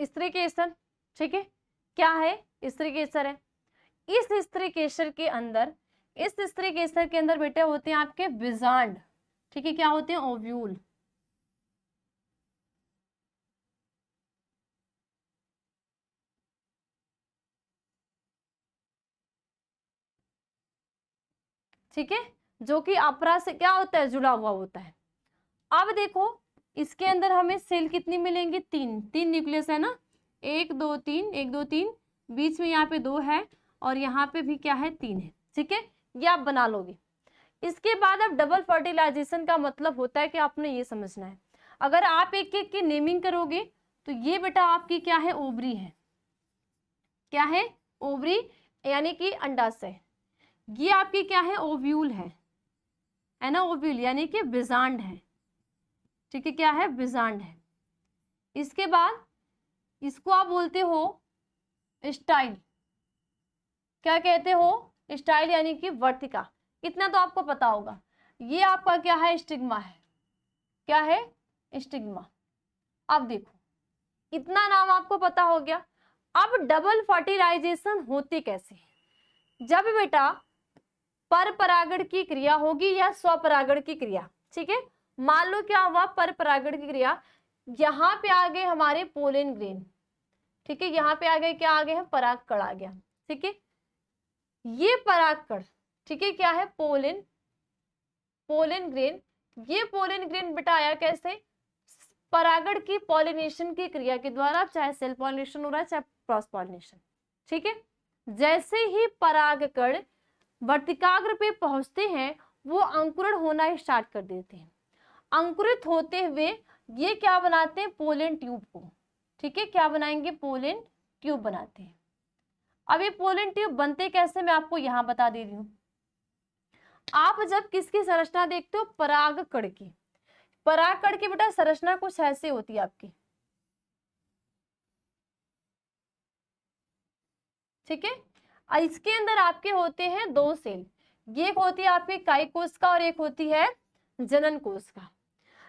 स्त्री केसर। ठीक है, क्या है, स्त्री केसर है। इस स्त्री केसर के अंदर, इस स्त्री केसर के अंदर बेटे होते हैं आपके बीजांड। ठीक है, क्या होते हैं, ओव्यूल। ठीक है, जो कि अपरा से क्या होता है, जुड़ा हुआ होता है। अब देखो इसके अंदर हमें सेल कितनी मिलेंगी, 3 न्यूक्लियस है ना, 1 2 3, 1 2 3, बीच में यहाँ पे 2 है और यहाँ पे भी क्या है, 3 है। ठीक है, ये आप बना लोगे। इसके बाद अब डबल फर्टिलाइजेशन का मतलब होता है कि आपने ये समझना है, अगर आप एक एक की नेमिंग करोगे तो ये बेटा आपकी क्या है, ओवरी है। क्या है, ओवरी यानी कि अंडाशय। ये आपकी क्या है, ओव्यूल है ना, ओव्यूल यानी कि बीजांड है। ठीक है, क्या है, बीजांड है। इसके बाद इसको आप बोलते हो स्टाइल। क्या कहते हो, स्टाइल यानी कि वर्तिका। इतना तो आपको पता होगा। ये आपका क्या है, स्टिग्मा है। क्या है, स्टिग्मा। अब देखो, इतना नाम आपको पता हो गया। अब डबल फर्टिलाइजेशन होती कैसे, जब बेटा पर परागण की क्रिया होगी या स्वपरागण की क्रिया। ठीक है, मान लो क्या हुआ, पर परागण की क्रिया, यहाँ पे आ गए हमारे पोलन ग्रेन। ठीक है, यहाँ पे आ गए, क्या आ गए हैं, परागकण आ गया। ठीक है, ये परागकण, ठीक है, क्या है, पोलन ग्रेन। ये पोलन ग्रेन बेटा आया कैसे, परागण की पॉलिनेशन की क्रिया के द्वारा, चाहे सेल पॉलिनेशन हो रहा है चाहे क्रॉस पॉलिनेशन। ठीक है, जैसे ही परागकण वर्तिकाग्र पे पहुंचते हैं वो अंकुरण होना स्टार्ट कर देते हैं। अंकुरित होते हुए ये क्या बनाते हैं, पोलन ट्यूब को। ठीक है, क्या बनाएंगे, पोलन ट्यूब बनाते हैं। अब ये पोलन ट्यूब बनते कैसे, मैं आपको यहां बता दे रही हूं। आप जब किसकी संरचना देखते हो, परागकण की। परागकण की बेटा संरचना कुछ ऐसे होती है आपकी। ठीक है, इसके अंदर आपके होते हैं 2 सेल। ये एक होती है आपके कायिक कोशिका और एक होती है जनन कोशिका।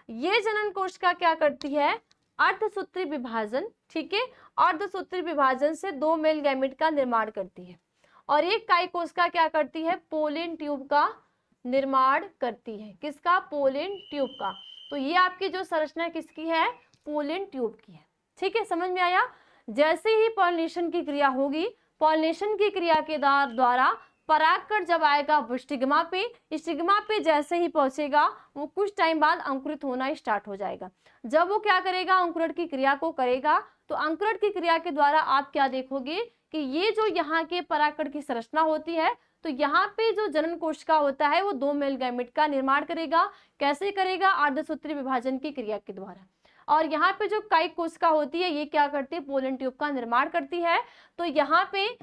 ये जनन कोशिका क्या करती है, अर्धसूत्री विभाजन। ठीक है, अर्धसूत्री विभाजन से 2 मेल गैमेट का निर्माण करती है। और एक कायिक कोशिका क्या करती है, पोलन ट्यूब का निर्माण करती है। किसका, पोलन ट्यूब का। तो ये आपकी जो संरचना किसकी है, पोलन ट्यूब की है। ठीक है, समझ में आया। जैसे ही पॉलिनेशन की क्रिया होगी, पॉलिनेशन की क्रिया के द्वारा परागकण जब आएगा वो स्टिग्मा पे जैसे ही पहुंचेगा वो कुछ टाइम बाद अंकुरित होना स्टार्ट हो जाएगा। जब वो क्या करेगा, अंकुरण की क्रिया को करेगा, तो अंकुरण की क्रिया के द्वारा आप क्या देखोगे कि ये जो यहाँ के परागकण की संरचना होती है, तो यहाँ पे जो जनन कोशिका होता है वो 2 मेल गैमेट का निर्माण करेगा। कैसे करेगा, अर्धसूत्री विभाजन की क्रिया के द्वारा। और यहाँ पे जो कायिक कोशिका होती है ये क्या करती है, पोलन ट्यूब का निर्माण करती है। तो यहाँ पे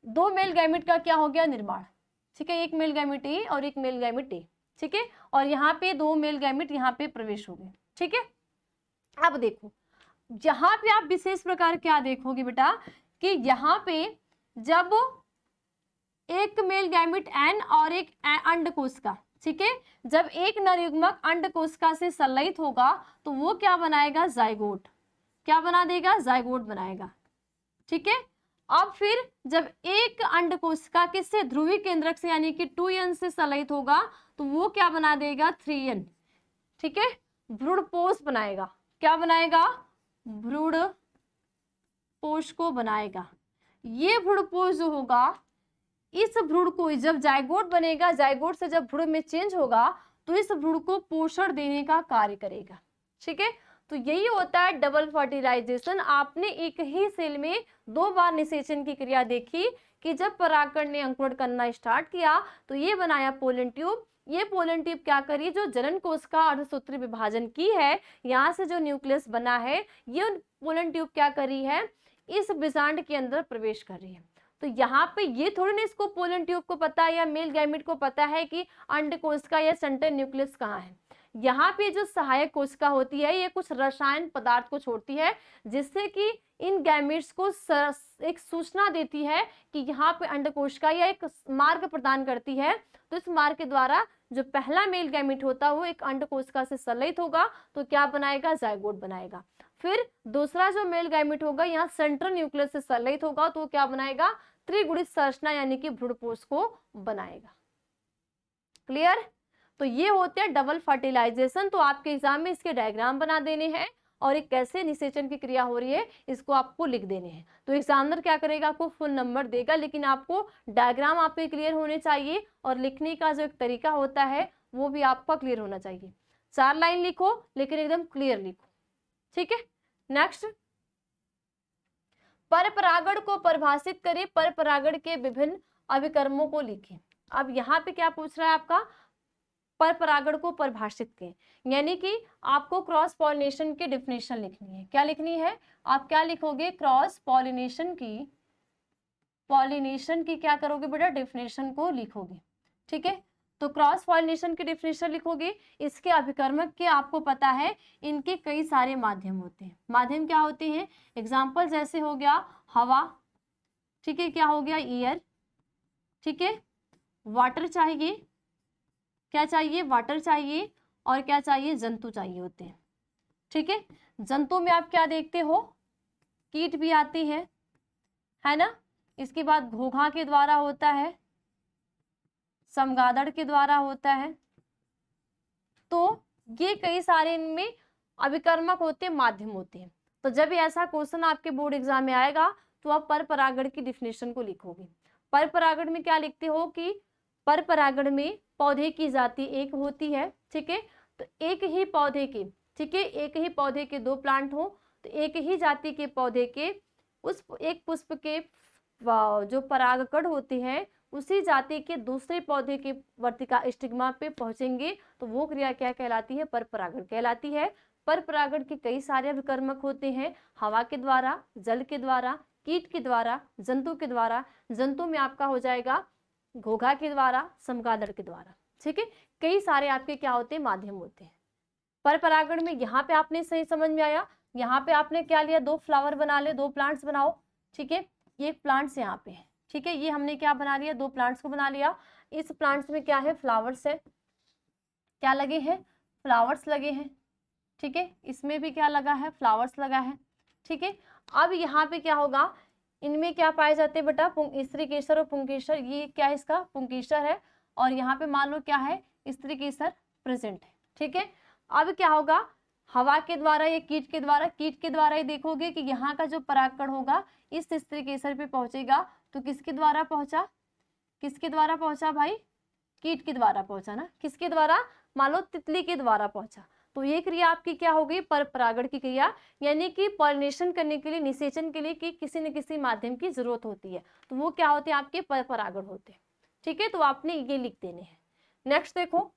2 मेल गैमेट का क्या हो गया, निर्माण। ठीक है, एक मेल गैमेट ए और एक मेल गैमेट ए। ठीक है, और यहाँ पे 2 मेल गैमेट यहाँ पे प्रवेश हो गए। ठीक है, अब देखो यहाँ पे आप विशेष प्रकार क्या देखोगे बेटा, कि यहाँ पे जब एक मेल गैमेट एन और एक अंड कोशिका, ठीक है, जब एक नरयुग्मक अंड कोशिका से संलयित होगा तो वो क्या बनाएगा, जाइगोट। क्या बना देगा, जाइगोट बनाएगा। ठीक है, अब फिर जब एक अंड कोशिका किससे, ध्रुवीय केंद्रक से यानी कि 2n से संलयित होगा तो वो क्या बना देगा, 3n। ठीक है, भ्रूणपोष बनाएगा। क्या बनाएगा, भ्रूणपोष को बनाएगा। ये भ्रूणपोष जो होगा, इस भ्रूण को जब जाइगोट बनेगा, जाइगोट से जब भ्रूण में चेंज होगा तो इस भ्रूण को पोषण देने का कार्य करेगा। ठीक है, तो यही होता है डबल फर्टिलाइजेशन। आपने एक ही सेल में 2 बार निषेचन की क्रिया देखी कि जब परागकण ने अंकुरण करना स्टार्ट किया तो ये बनाया पोलन ट्यूब। ये पोलन ट्यूब क्या करी, जो जनन कोशिका अर्धसूत्री विभाजन की है, यहाँ से जो न्यूक्लियस बना है, ये पोलन ट्यूब क्या करी है, इस बीजांड के अंदर प्रवेश कर रही है। तो यहाँ पे ये थोड़ी ना इसको पोलन ट्यूब को पता है या मेल गैमेट को पता है कि अंड कोशिका या सेंट्रल न्यूक्लियस कहाँ है। यहाँ पे जो सहायक कोशिका होती है ये कुछ रसायन पदार्थ को छोड़ती है जिससे कि इन गैमेट्स को एक सूचना देती है कि यहाँ पे अंड कोशिका, या एक मार्ग प्रदान करती है। तो इस मार्ग के द्वारा जो पहला मेल गैमेट होता है वो एक अंड कोशिका से संलयित होगा तो क्या बनाएगा, जाइगोट बनाएगा। फिर दूसरा जो मेल गैमेट होगा यहाँ सेंट्रल न्यूक्लियस से संलयित होगा तो क्या बनाएगा, त्रिगुणित संरचना यानी कि भ्रूणपोष को बनाएगा। क्लियर। तो ये होते हैं डबल फर्टिलाइजेशन। तो आपके एग्जाम में इसके डायग्राम बना देने हैं और एक कैसे निषेचन की क्रिया हो रही है इसको आपको लिख देने हैं। तो एग्जामिनर क्या करेगा, आपको फुल नंबर देगा, लेकिन आपको डायग्राम आपके क्लियर होने चाहिए और लिखने का जो एक तरीका होता है वो भी आपका क्लियर होना चाहिए। 4 लाइन लिखो लेकिन एकदम क्लियर लिखो, ठीक है। नेक्स्ट, पर परागण को परिभाषित करें, पर परागण के विभिन्न अभिकर्मों को लिखें। अब यहाँ पे क्या पूछ रहा है आपका, पर परागण को परिभाषित करें, यानी कि आपको क्रॉस पॉलिनेशन की डेफिनेशन लिखनी है। क्या लिखनी है, आप क्या लिखोगे, क्रॉस पॉलिनेशन की क्या करोगे बेटा, डेफिनेशन को लिखोगे, ठीक है। तो क्रॉस पॉलिनेशन की डेफिनेशन लिखोगे। इसके अभिकर्मक के आपको पता है, इनके कई सारे माध्यम होते हैं। माध्यम क्या होते हैं, एग्जाम्पल जैसे हो गया हवा, ठीक है, क्या हो गया एयर, ठीक है, वाटर चाहिए, क्या चाहिए, वाटर चाहिए, और क्या चाहिए, जंतु चाहिए होते हैं, ठीक है। जंतु में आप क्या देखते हो, कीट भी आती है ना। इसके बाद घोघा के द्वारा होता है, चमगादड़ के द्वारा होता है। तो ये कई सारे इनमें अभिकर्मक होते हैं, माध्यम होते हैं। तो जब भी ऐसा क्वेश्चन आपके बोर्ड एग्जाम में आएगा तो आप पर परागण की डिफिनेशन को लिखोगे। पर परागण में क्या लिखते हो कि पर परागण में पौधे की जाति एक होती है, ठीक है। तो एक ही पौधे के, ठीक है, एक ही पौधे के 2 प्लांट हो तो एक ही जाति के पौधे के उस एक पुष्प के जो परागकण होते हैं उसी जाति के दूसरे पौधे के वर्तिका स्टिग्मा पे पहुंचेंगे तो वो क्रिया क्या कहलाती है, पर परागण कहलाती है। पर परागण के कई सारे अभिकर्मक होते हैं, हवा के द्वारा, जल के द्वारा, कीट के द्वारा, जंतु के द्वारा। जंतु में आपका हो जाएगा घोघा के द्वारा, चमगादड़ के द्वारा, ठीक है। कई सारे आपके क्या होते हैं, माध्यम होते हैं। पर परागण में यहाँ पे आपने सही समझ में आया, यहाँ पे आपने क्या लिया, 2 फ्लावर बना ले, 2 प्लांट्स बनाओ, ठीक है। ये प्लांट्स यहाँ पे है, ठीक है, ये हमने क्या बना लिया, 2 प्लांट्स को बना लिया। इस प्लांट्स में क्या है, फ्लावर्स है, क्या लगे हैं, फ्लावर्स लगे हैं, ठीक है। इसमें भी क्या लगा है, फ्लावर्स लगा है, ठीक है। अब यहाँ पे क्या होगा, इनमें क्या पाए जाते हैं बेटा, स्त्री केसर और पुंकेसर। ये क्या है, इसका पुंकेसर है, और यहाँ पे मान लो क्या है, स्त्री केसर प्रेजेंट है, ठीक है। अब क्या होगा, हवा के द्वारा या कीट के द्वारा ये देखोगे कि यहाँ का जो परागकण होगा इस स्त्री केसर पे पहुंचेगा तो किसके द्वारा पहुंचा, किसके द्वारा पहुंचा भाई, कीट के द्वारा पहुंचा ना, किसके द्वारा, मान लो तितली के द्वारा पहुंचा। तो ये क्रिया आपकी क्या हो गई, पर परागण की क्रिया, यानी कि पॉलिनेशन करने के लिए, निषेचन के लिए कि किसी न किसी माध्यम की जरूरत होती है, तो वो क्या होते हैं, आपके पर परागण होते हैं, ठीक है। तो आपने ये लिख देने हैं। नेक्स्ट देखो,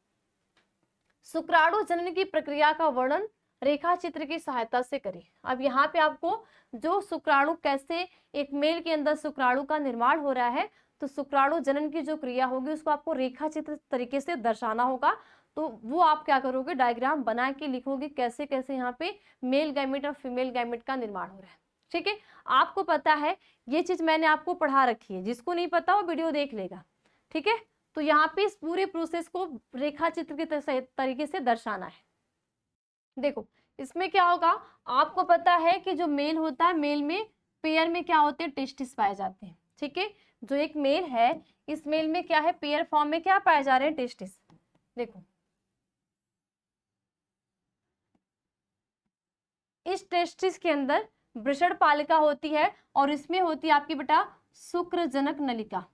शुक्राणु जनन की प्रक्रिया का वर्णन रेखा चित्र की सहायता से करें। अब यहाँ पे आपको जो शुक्राणु, कैसे एक मेल के अंदर शुक्राणु का निर्माण हो रहा है, तो शुक्राणु जनन की जो क्रिया होगी उसको आपको रेखा चित्र तरीके से दर्शाना होगा। तो वो आप क्या करोगे, डायग्राम बना के लिखोगे कैसे कैसे यहाँ पे मेल गैमेट और फीमेल गैमेट का निर्माण हो रहा है, ठीक है। आपको पता है ये चीज मैंने आपको पढ़ा रखी है, जिसको नहीं पता वो वीडियो देख लेगा, ठीक है। तो यहाँ पे इस पूरे प्रोसेस को रेखा चित्र के तरीके से दर्शाना है। देखो इसमें क्या होगा, आपको पता है कि जो मेल होता है, मेल में पेयर में क्या होते हैं, टेस्टिस पाए जाते हैं, ठीक है। जो एक मेल है, इस मेल में क्या है, पेयर फॉर्म में क्या पाए जा रहे हैं, टेस्टिस। देखो इस टेस्टिस के अंदर वृषण पालिका होती है और इसमें होती है आपकी बेटा शुक्रजनक नलिका,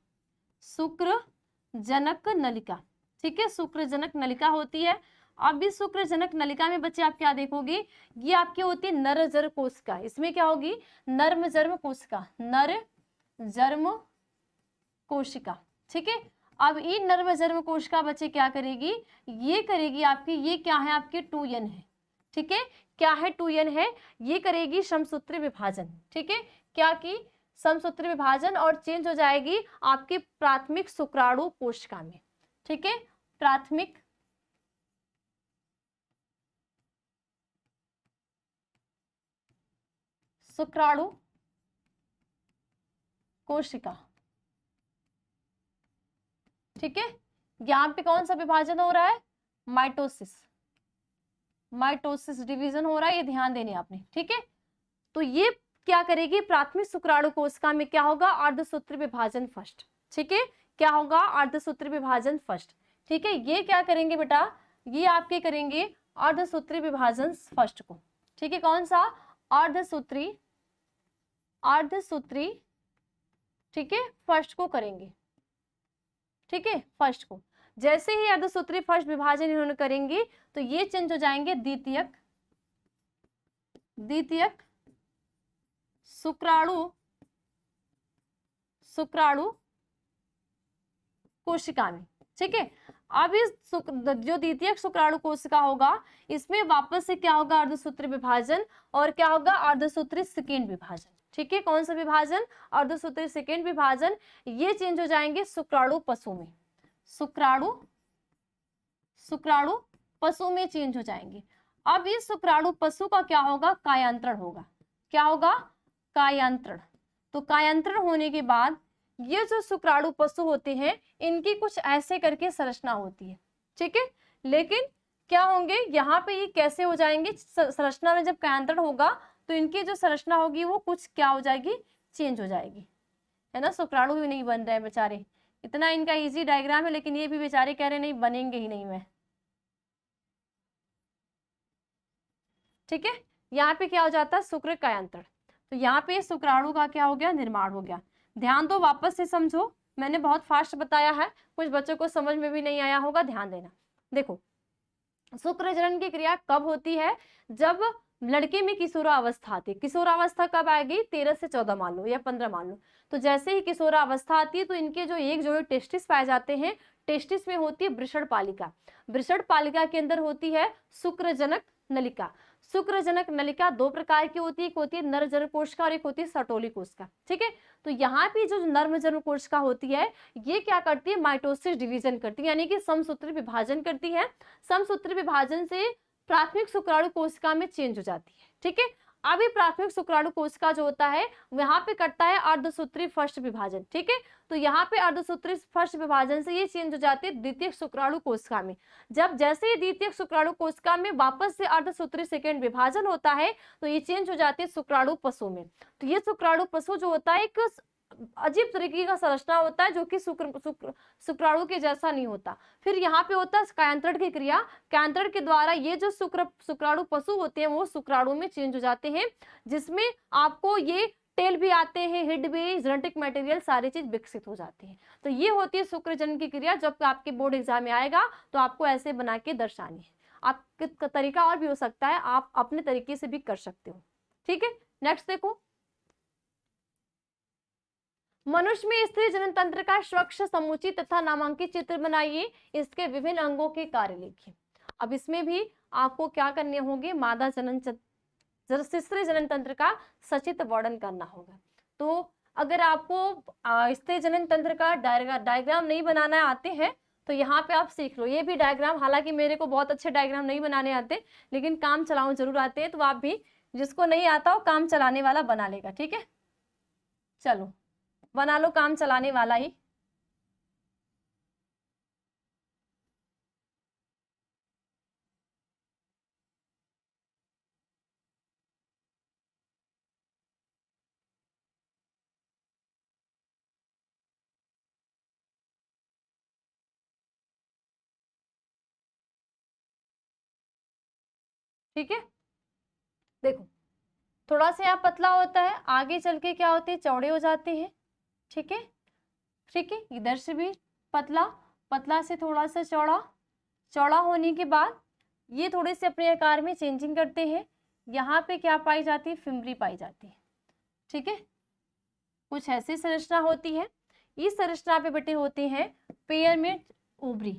शुक्रजनक नलिका, ठीक है, शुक्रजनक नलिका होती है। अब इस शुक्रजनक नलिका में बच्चे आप क्या देखोगे, ये आपकी होती है नर जर्म कोशिका। इसमें क्या होगी, नर्म जर्म कोशिका, नर जर्म कोशिका, ठीक है। अब ये नर्म जर्म कोशिका बच्चे क्या करेगी, ये करेगी आपकी, ये क्या है, आपके 2n है, ठीक है। क्या है, 2n है, ये करेगी समसूत्री विभाजन, ठीक है। क्या की, समसूत्री विभाजन, और चेंज हो जाएगी आपकी प्राथमिक शुक्राणु कोशिका में, ठीक है। प्राथमिक शुक्राणु कोशिका, ठीक है। यहाँ पे कौन सा विभाजन हो रहा है, माइटोसिस, माइटोसिस डिवीजन हो रहा है, ये ध्यान देने आपने, ठीक है। तो ये क्या करेगी, प्राथमिक शुक्राणु कोशिका में क्या होगा, अर्धसूत्री विभाजन फर्स्ट, ठीक है। क्या होगा, अर्धसूत्री विभाजन फर्स्ट, ठीक है। ये क्या करेंगे बेटा, ये आपके करेंगे अर्धसूत्री विभाजन फर्स्ट को, ठीक है। कौन सा, अर्धसूत्री, अर्धसूत्री, ठीक है, फर्स्ट को करेंगे, ठीक है, फर्स्ट को। जैसे ही अर्धसूत्री फर्स्ट विभाजन इन्होंने करेंगे तो ये चेंज हो जाएंगे द्वितीयक शुक्राणु कोशिका में। ठीक है, अब इस जो द्वितीयक शुक्राणु कोशिका होगा इसमें वापस से क्या होगा, अर्धसूत्री विभाजन, और क्या होगा, अर्धसूत्री सेकेंड विभाजन। ठीक है, कौन सा विभाजन, अर्धसूत्री सेकेंड विभाजन। ये चेंज हो जाएंगे शुक्राणु पशु में, शुक्राणु पशु में चेंज हो जाएंगे। अब इस शुक्राणु पशु का क्या होगा, कायांतरण होगा। क्या होगा, कायांतरण। तो कायांतरण होने के बाद ये जो शुक्राणु पशु होते हैं इनकी कुछ ऐसे करके संरचना होती है। ठीक है, लेकिन क्या होंगे यहाँ पे, ये कैसे हो जाएंगे, संरचना में जब कायांतरण होगा तो इनकी जो संरचना होगी वो कुछ क्या हो जाएगी, चेंज हो जाएगी, है ना। शुक्राणु भी नहीं बन रहे हैं बेचारे, इतना इनका इजी डायग्राम है, लेकिन ये भी बेचारे कह रहे नहीं बनेंगे ही नहीं मैं। ठीक है, यहाँ पे क्या हो जाता है, शुक्र कायांतरण। तो यहाँ पे शुक्राणु का क्या हो गया, निर्माण हो गया। ध्यान दो, वापस से समझो, मैंने बहुत फास्ट बताया है, कुछ बच्चों को समझ में भी नहीं आया होगा, ध्यान देना। देखो, शुक्र जनन की क्रिया कब होती है, जब लड़के में किशोरावस्था आती है। किशोरावस्था कब आएगी, 13 से 14 मान लो या 15 मान लो। तो जैसे ही किशोरावस्था आती है तो इनके जो एक जोड़े टेस्टिस पाए जाते हैं, टेस्टिस में होती है वृषण पालिका, वृषण पालिका के अंदर होती है शुक्रजनक नलिका। शुक्रजनक नलिका दो प्रकार की होती है, एक होती है नर जन्म कोशिका और एक होती है सटोली कोशिका। ठीक है, तो यहाँ पे जो नर जन्म कोशिका होती है ये क्या करती है, माइटोसिस डिवीजन करती है, यानी कि समसूत्री विभाजन करती है। समसूत्री विभाजन से प्राथमिक शुक्राणु कोशिका में चेंज हो जाती है। ठीक है, अभी प्राथमिक शुक्राणु कोशिका जो होता है वहां पे करता है अर्धसूत्री फर्स्ट विभाजन। ठीक है, तो यहाँ पे अर्धसूत्री फर्स्ट विभाजन से ये चेंज हो जाती है द्वितीयक शुक्राणु कोशिका में। जब जैसे ही द्वितीयक शुक्राणु कोशिका में वापस से अर्धसूत्री सेकेंड विभाजन होता है तो ये चेंज हो जाती है शुक्राणु पशु में। तो ये शुक्राणु पशु जो होता है एक अजीब तरीके का संरचना होता है जो कि शुक्राणु के जैसा नहीं होता। फिर यहाँ पे होता है कायांतरण की क्रिया, कायांतरण के द्वारा ये जो शुक्राणु पशु होते हैं वो शुक्राणु में चेंज हो जाते हैं, जिसमें आपको ये टेल भी आते हैं, हेड भी, जेनेटिक मटेरियल, सारी चीज विकसित हो जाती है। तो ये होती है शुक्रजनन की क्रिया। जब आपके बोर्ड एग्जाम में आएगा तो आपको ऐसे बना के दर्शानी है। आपका तरीका और भी हो सकता है, आप अपने तरीके से भी कर सकते हो। ठीक है, नेक्स्ट देखो, मनुष्य में स्त्री जनन तंत्र का स्वच्छ, समुचित तथा नामांकित चित्र बनाइए, इसके विभिन्न अंगों के कार्य लिखिए। अब इसमें भी आपको क्या करने होंगे, मादा जनन स्त्री जनन तंत्र का सचित्र वर्णन करना होगा। तो अगर आपको स्त्री जनन तंत्र का डायग्राम नहीं बनाना आते हैं तो यहाँ पे आप सीख लो ये भी डायग्राम। हालांकि मेरे को बहुत अच्छे डायग्राम नहीं बनाने आते, लेकिन काम चलाओ जरूर आते हैं। तो आप भी, जिसको नहीं आता हो काम चलाने वाला बना लेगा। ठीक है, चलो बना लो काम चलाने वाला ही। ठीक है, देखो थोड़ा सा यहाँ पतला होता है, आगे चल के क्या होते हैं, चौड़े हो जाते हैं। ठीक है, ठीक है, इधर से भी पतला, पतला से थोड़ा सा चौड़ा, चौड़ा होने के बाद ये थोड़े से अपने आकार में चेंजिंग करते हैं। यहाँ पे क्या पाई जाती है, फिम्बरी पाई जाती है। ठीक है, कुछ ऐसी संरचना होती है। इस संरचना पे बेटे होते हैं पेयर में ओवरी,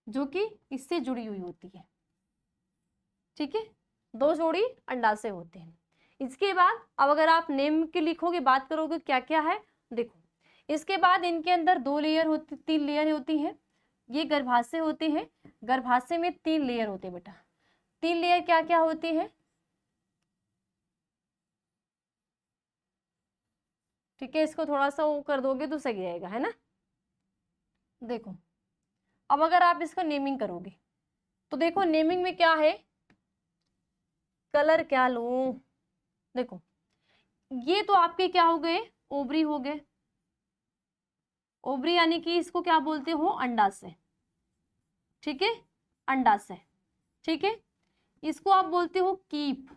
जो कि इससे जुड़ी हुई होती है। ठीक है, दो जोड़ी अंडाशय होते हैं। इसके बाद अब अगर आप नेम के लिखोगे, बात करोगे क्या क्या है, देखो इसके बाद इनके अंदर 3 लेयर होती हैं। ये गर्भाशय होते हैं, गर्भाशय में 3 लेयर होते हैं बेटा। 3 लेयर क्या क्या होती है, ठीक है, इसको थोड़ा सा वो कर दोगे तो सही रहेगा, है ना। देखो अब अगर आप इसका नेमिंग करोगे तो देखो नेमिंग में क्या है, कलर क्या लूं, देखो ये तो आपके क्या हो गए, ओवरी हो गए। ओवरी यानी कि इसको क्या बोलते हो, अंडाशय। ठीक है, अंडाशय। ठीक है, इसको आप बोलते हो कीप।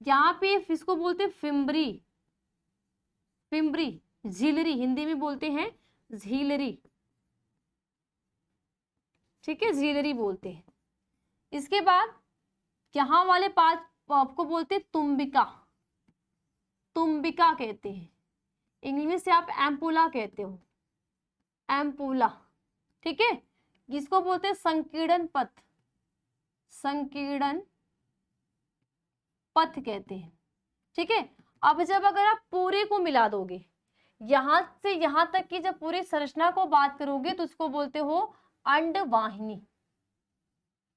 यहाँ पे इसको बोलते हैं फिम्बरी, फिम्बरी, झिलरी हिंदी में बोलते हैं, झीलरी, ठीक है, झीलरी बोलते हैं। इसके बाद यहाँ वाले पार्ट आपको बोलते हैं तुम्बिका, तुम्बिका कहते हैं। इंग्लिश से आप एम्पुला कहते हो, एम्पुला, ठीक है। जिसको बोलते हैं संकीर्णन पथ, संकीर्णन पथ कहते हैं, ठीक है। अब जब अगर आप पूरे को मिला दोगे, यहां से यहां तक की जब पूरी संरचना को बात करोगे तो उसको बोलते हो अंडवाहिनी,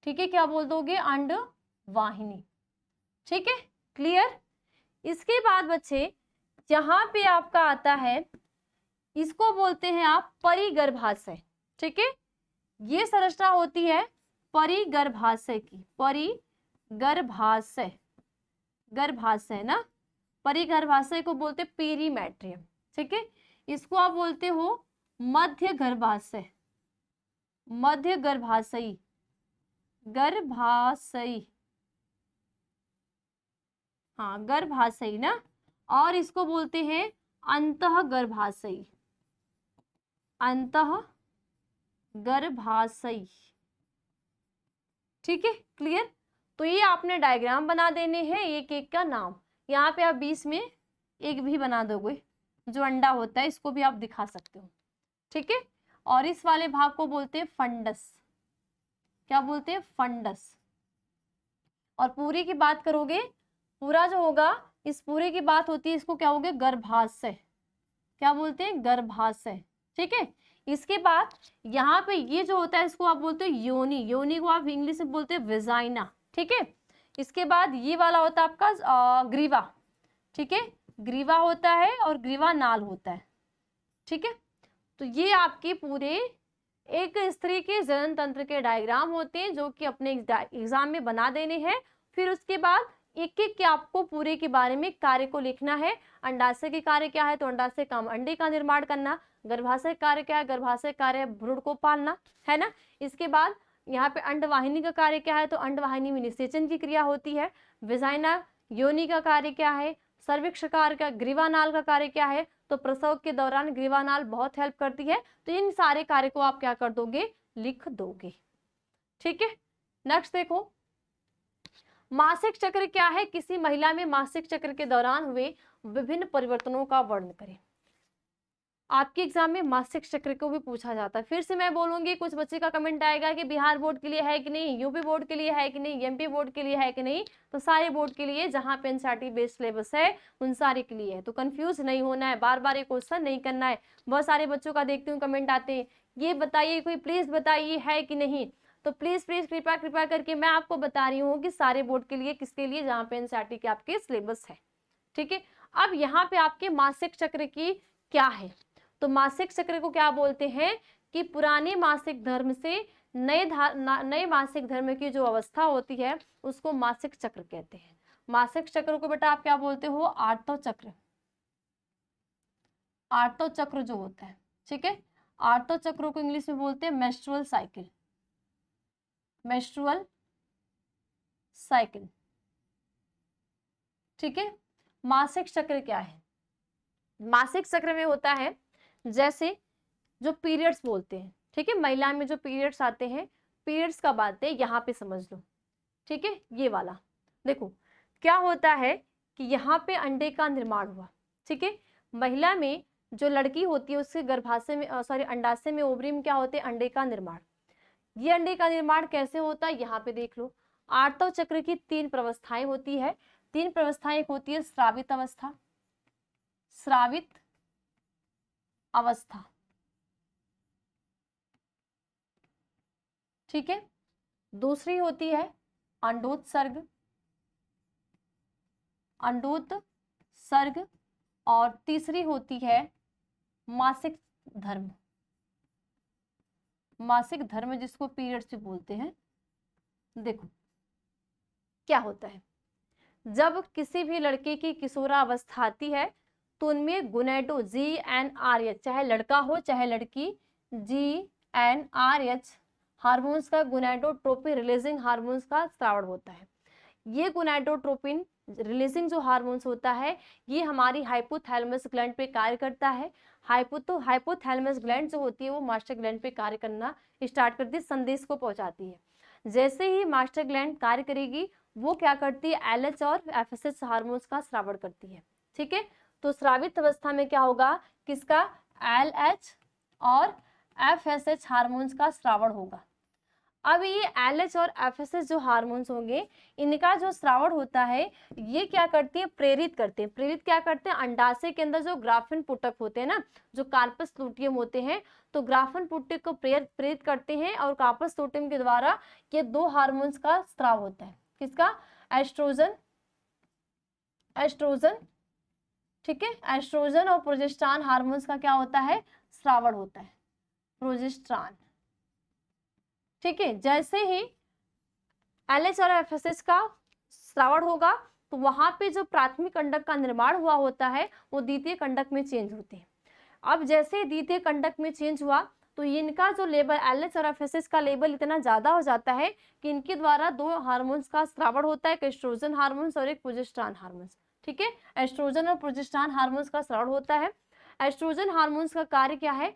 ठीक है। क्या बोल दोगे? अंडवाहिनी, ठीक है, क्लियर। इसके बाद बच्चे यहाँ पे आपका आता है, इसको बोलते हैं आप परिगर्भाशय, ठीक है। ये संरचना होती है परिगर्भाशय की, परिगर्भाशय, गर्भाशय ना, परिगर्भाशय को बोलते पेरीमेट्रियम, ठीक है। इसको आप बोलते हो मध्य गर्भाशय, मध्य गर्भाशयी, गर्भाशयी, हाँ गर्भाशयी ना। और इसको बोलते हैं अंतः गर्भाशयी, अंतः गर्भाशयी, ठीक है, क्लियर। तो ये आपने डायग्राम बना देने हैं, एक एक का नाम। यहाँ पे आप 20 में एक भी बना दोगे, जो अंडा होता है इसको भी आप दिखा सकते हो, ठीक है। और इस वाले भाग को बोलते हैं फंडस, क्या बोलते हैं? फंडस। और पूरी की बात करोगे, पूरा जो होगा, इस पूरे की बात होती है, इसको क्या होगे? गर्भाशय, क्या बोलते हैं? गर्भाशय, ठीक है। इसके बाद यहाँ पे ये जो होता है इसको आप बोलते हो योनि, योनि को आप इंग्लिश में बोलते हैं वेजाइना, ठीक है। इसके बाद ये वाला होता है आपका ग्रीवा, ठीक है, ग्रीवा होता है और ग्रीवा नाल होता है, ठीक है। तो ये आपके पूरे एक स्त्री के जनन तंत्र के डायग्राम होते हैं जो कि अपने एग्जाम में बना देने हैं। फिर उसके बाद एक एक के आपको पूरे के बारे में कार्य को लिखना है। अंडाशय के कार्य क्या है? तो अंडाशय काम अंडे का निर्माण करना। गर्भाशय कार्य क्या है? गर्भाशय कार्य भ्रूण को पालना, है ना। इसके बाद यहाँ पे अंडवाहिनी का कार्य क्या है? तो अंडवाहिनी में निषेचन की क्रिया होती है। विजाइना योनि का कार्य क्या है? सर्विक्ष कार्य का। ग्रीवानाल का कार्य क्या है? तो प्रसव के दौरान ग्रीवानाल बहुत हेल्प करती है। तो इन सारे कार्य को आप क्या कर दोगे? लिख दोगे, ठीक है। नेक्स्ट देखो, मासिक चक्र क्या है? किसी महिला में मासिक चक्र के दौरान हुए विभिन्न परिवर्तनों का वर्णन करें। आपके एग्जाम में मासिक चक्र को भी पूछा जाता है। फिर से मैं बोलूंगी, कुछ बच्चे का कमेंट आएगा कि बिहार बोर्ड के लिए है कि नहीं, यूपी बोर्ड के लिए है कि नहीं, एमपी बोर्ड के लिए है कि नहीं। तो सारे बोर्ड के लिए जहां पे एनसीईआरटी बेस्ड सिलेबस है उन सारे के लिए है। तो कंफ्यूज नहीं होना है, बार बार ये क्वेश्चन नहीं करना है। बहुत सारे बच्चों का देखती हूँ कमेंट आते हैं, ये बताइए, कोई प्लीज बताइए है कि नहीं। तो प्लीज प्लीज कृपया कृपया करके मैं आपको बता रही हूँ कि सारे बोर्ड के लिए, किसके लिए? जहाँ पे एनसीईआरटी के आपके सिलेबस है, ठीक है। अब यहाँ पे आपके मासिक चक्र की क्या है? तो मासिक चक्र को क्या बोलते हैं कि पुराने मासिक धर्म से नए मासिक धर्म की जो अवस्था होती है उसको मासिक चक्र कहते हैं। मासिक चक्र को बेटा आप क्या बोलते हो? आर्तव चक्र, आर्तव चक्र जो होता है, ठीक है। आर्तव चक्र को इंग्लिश में बोलते हैं मेंस्ट्रुअल साइकिल, मेंस्ट्रुअल साइकिल, ठीक है। मासिक चक्र क्या है? मासिक चक्र में होता है जैसे जो पीरियड्स बोलते हैं, ठीक है। महिला में जो पीरियड्स आते हैं, पीरियड्स कब आते हैं यहाँ पे समझ लो, ठीक है। ये वाला देखो क्या होता है कि यहाँ पे अंडे का निर्माण हुआ, ठीक है। महिला में जो लड़की होती है उसके गर्भाशय में अंडाशय में, ओवरी में क्या होते हैं? अंडे का निर्माण। ये अंडे का निर्माण कैसे होता है? यहाँ पे देख लो। आर्तव चक्र की 3 प्रवस्थाएं होती है। 3 प्रवस्थाएं होती है स्रावित अवस्था, स्रावित अवस्था, ठीक है। दूसरी होती है अंडोत्सर्ग, अंडोत्सर्ग। और तीसरी होती है मासिक धर्म, मासिक धर्म जिसको पीरियड्स भी बोलते हैं। देखो क्या होता है, जब किसी भी लड़के की किशोरावस्था आती है तो उनमें गुनैडो GnRH, चाहे लड़का हो चाहे लड़की, GnRH हार्मोन्स का, गुनैडोट्रोपिन रिलीजिंग हार्मोन्स का स्राव होता है। ये गुनैडोट्रोपिन रिलीजिंग जो हार्मोन्स होता है ये हमारी हाइपोथैलेमस ग्लैंड पे कार्य करता है। हाइपोथैलेमस ग्लैंड जो होती है वो मास्टर ग्लैंड पे कार्य करना स्टार्ट करती है, संदेश को पहुंचाती है। जैसे ही मास्टर ग्लैंड कार्य करेगी वो क्या करती है, एलएच और एफएसएच हार्मोन्स का स्रावण करती है। ठीक है, तो स्रावित अवस्था में क्या होगा, किसका, एलएच और एफएसएच हार्मोन्स का स्रावण होगा। अब ये एलएच और एफएसएच जो हार्मोन्स होंगे इनका जो स्रावण होता है ये क्या करती है, प्रेरित करते हैं। प्रेरित क्या करते हैं, अंडाशय के अंदर जो ग्राफिन पुटक होते हैं ना, जो कार्पस लूटियम होते हैं, तो ग्राफिन पुटक को प्रेरित करते हैं और कार्पस लूटियम के द्वारा ये दो हार्मोन्स का स्राव होता है। किसका, एस्ट्रोजन, एस्ट्रोजन, ठीक है, एस्ट्रोजन और प्रोजेस्टेरॉन हार्मोन्स का क्या होता है, स्रावण होता है, प्रोजेस्टेरॉन। ठीक है, जैसे ही एलएच और एफएसएच का स्रावण होगा तो वहां पे जो प्राथमिक कंडक का निर्माण हुआ होता है वो द्वितीय कंडक में चेंज होते हैं। अब जैसे द्वितीय कंडक में चेंज हुआ तो इनका जो लेवल एलएच और एफएसएच का लेवल इतना ज्यादा हो जाता है कि इनके द्वारा दो हार्मोन्स का स्रावण होता है, एक एस्ट्रोजन हार्मोन्स और एक प्रोजेस्टेरॉन हार्मोन्स। ठीक है, एस्ट्रोजन और प्रोजेस्टेरॉन हार्मोन्स का स्रावण होता है। एस्ट्रोजन हार्मोन्स का कार्य क्या है,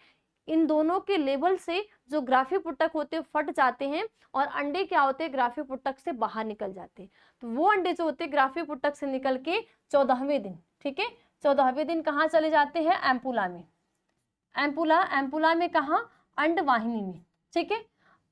इन दोनों के लेवल से जो ग्राफी पुटक होते हैं फट जाते हैं और अंडे क्या होते हैं, ग्राफी पुटक से बाहर निकल जाते हैं। तो वो अंडे जो होते हैं ग्राफी पुटक से निकल के 14वें दिन, ठीक है, 14वें दिन कहाँ चले जाते हैं, एम्पुला में। एम्पुला में कहाँ, अंडवाहिनी में। ठीक है,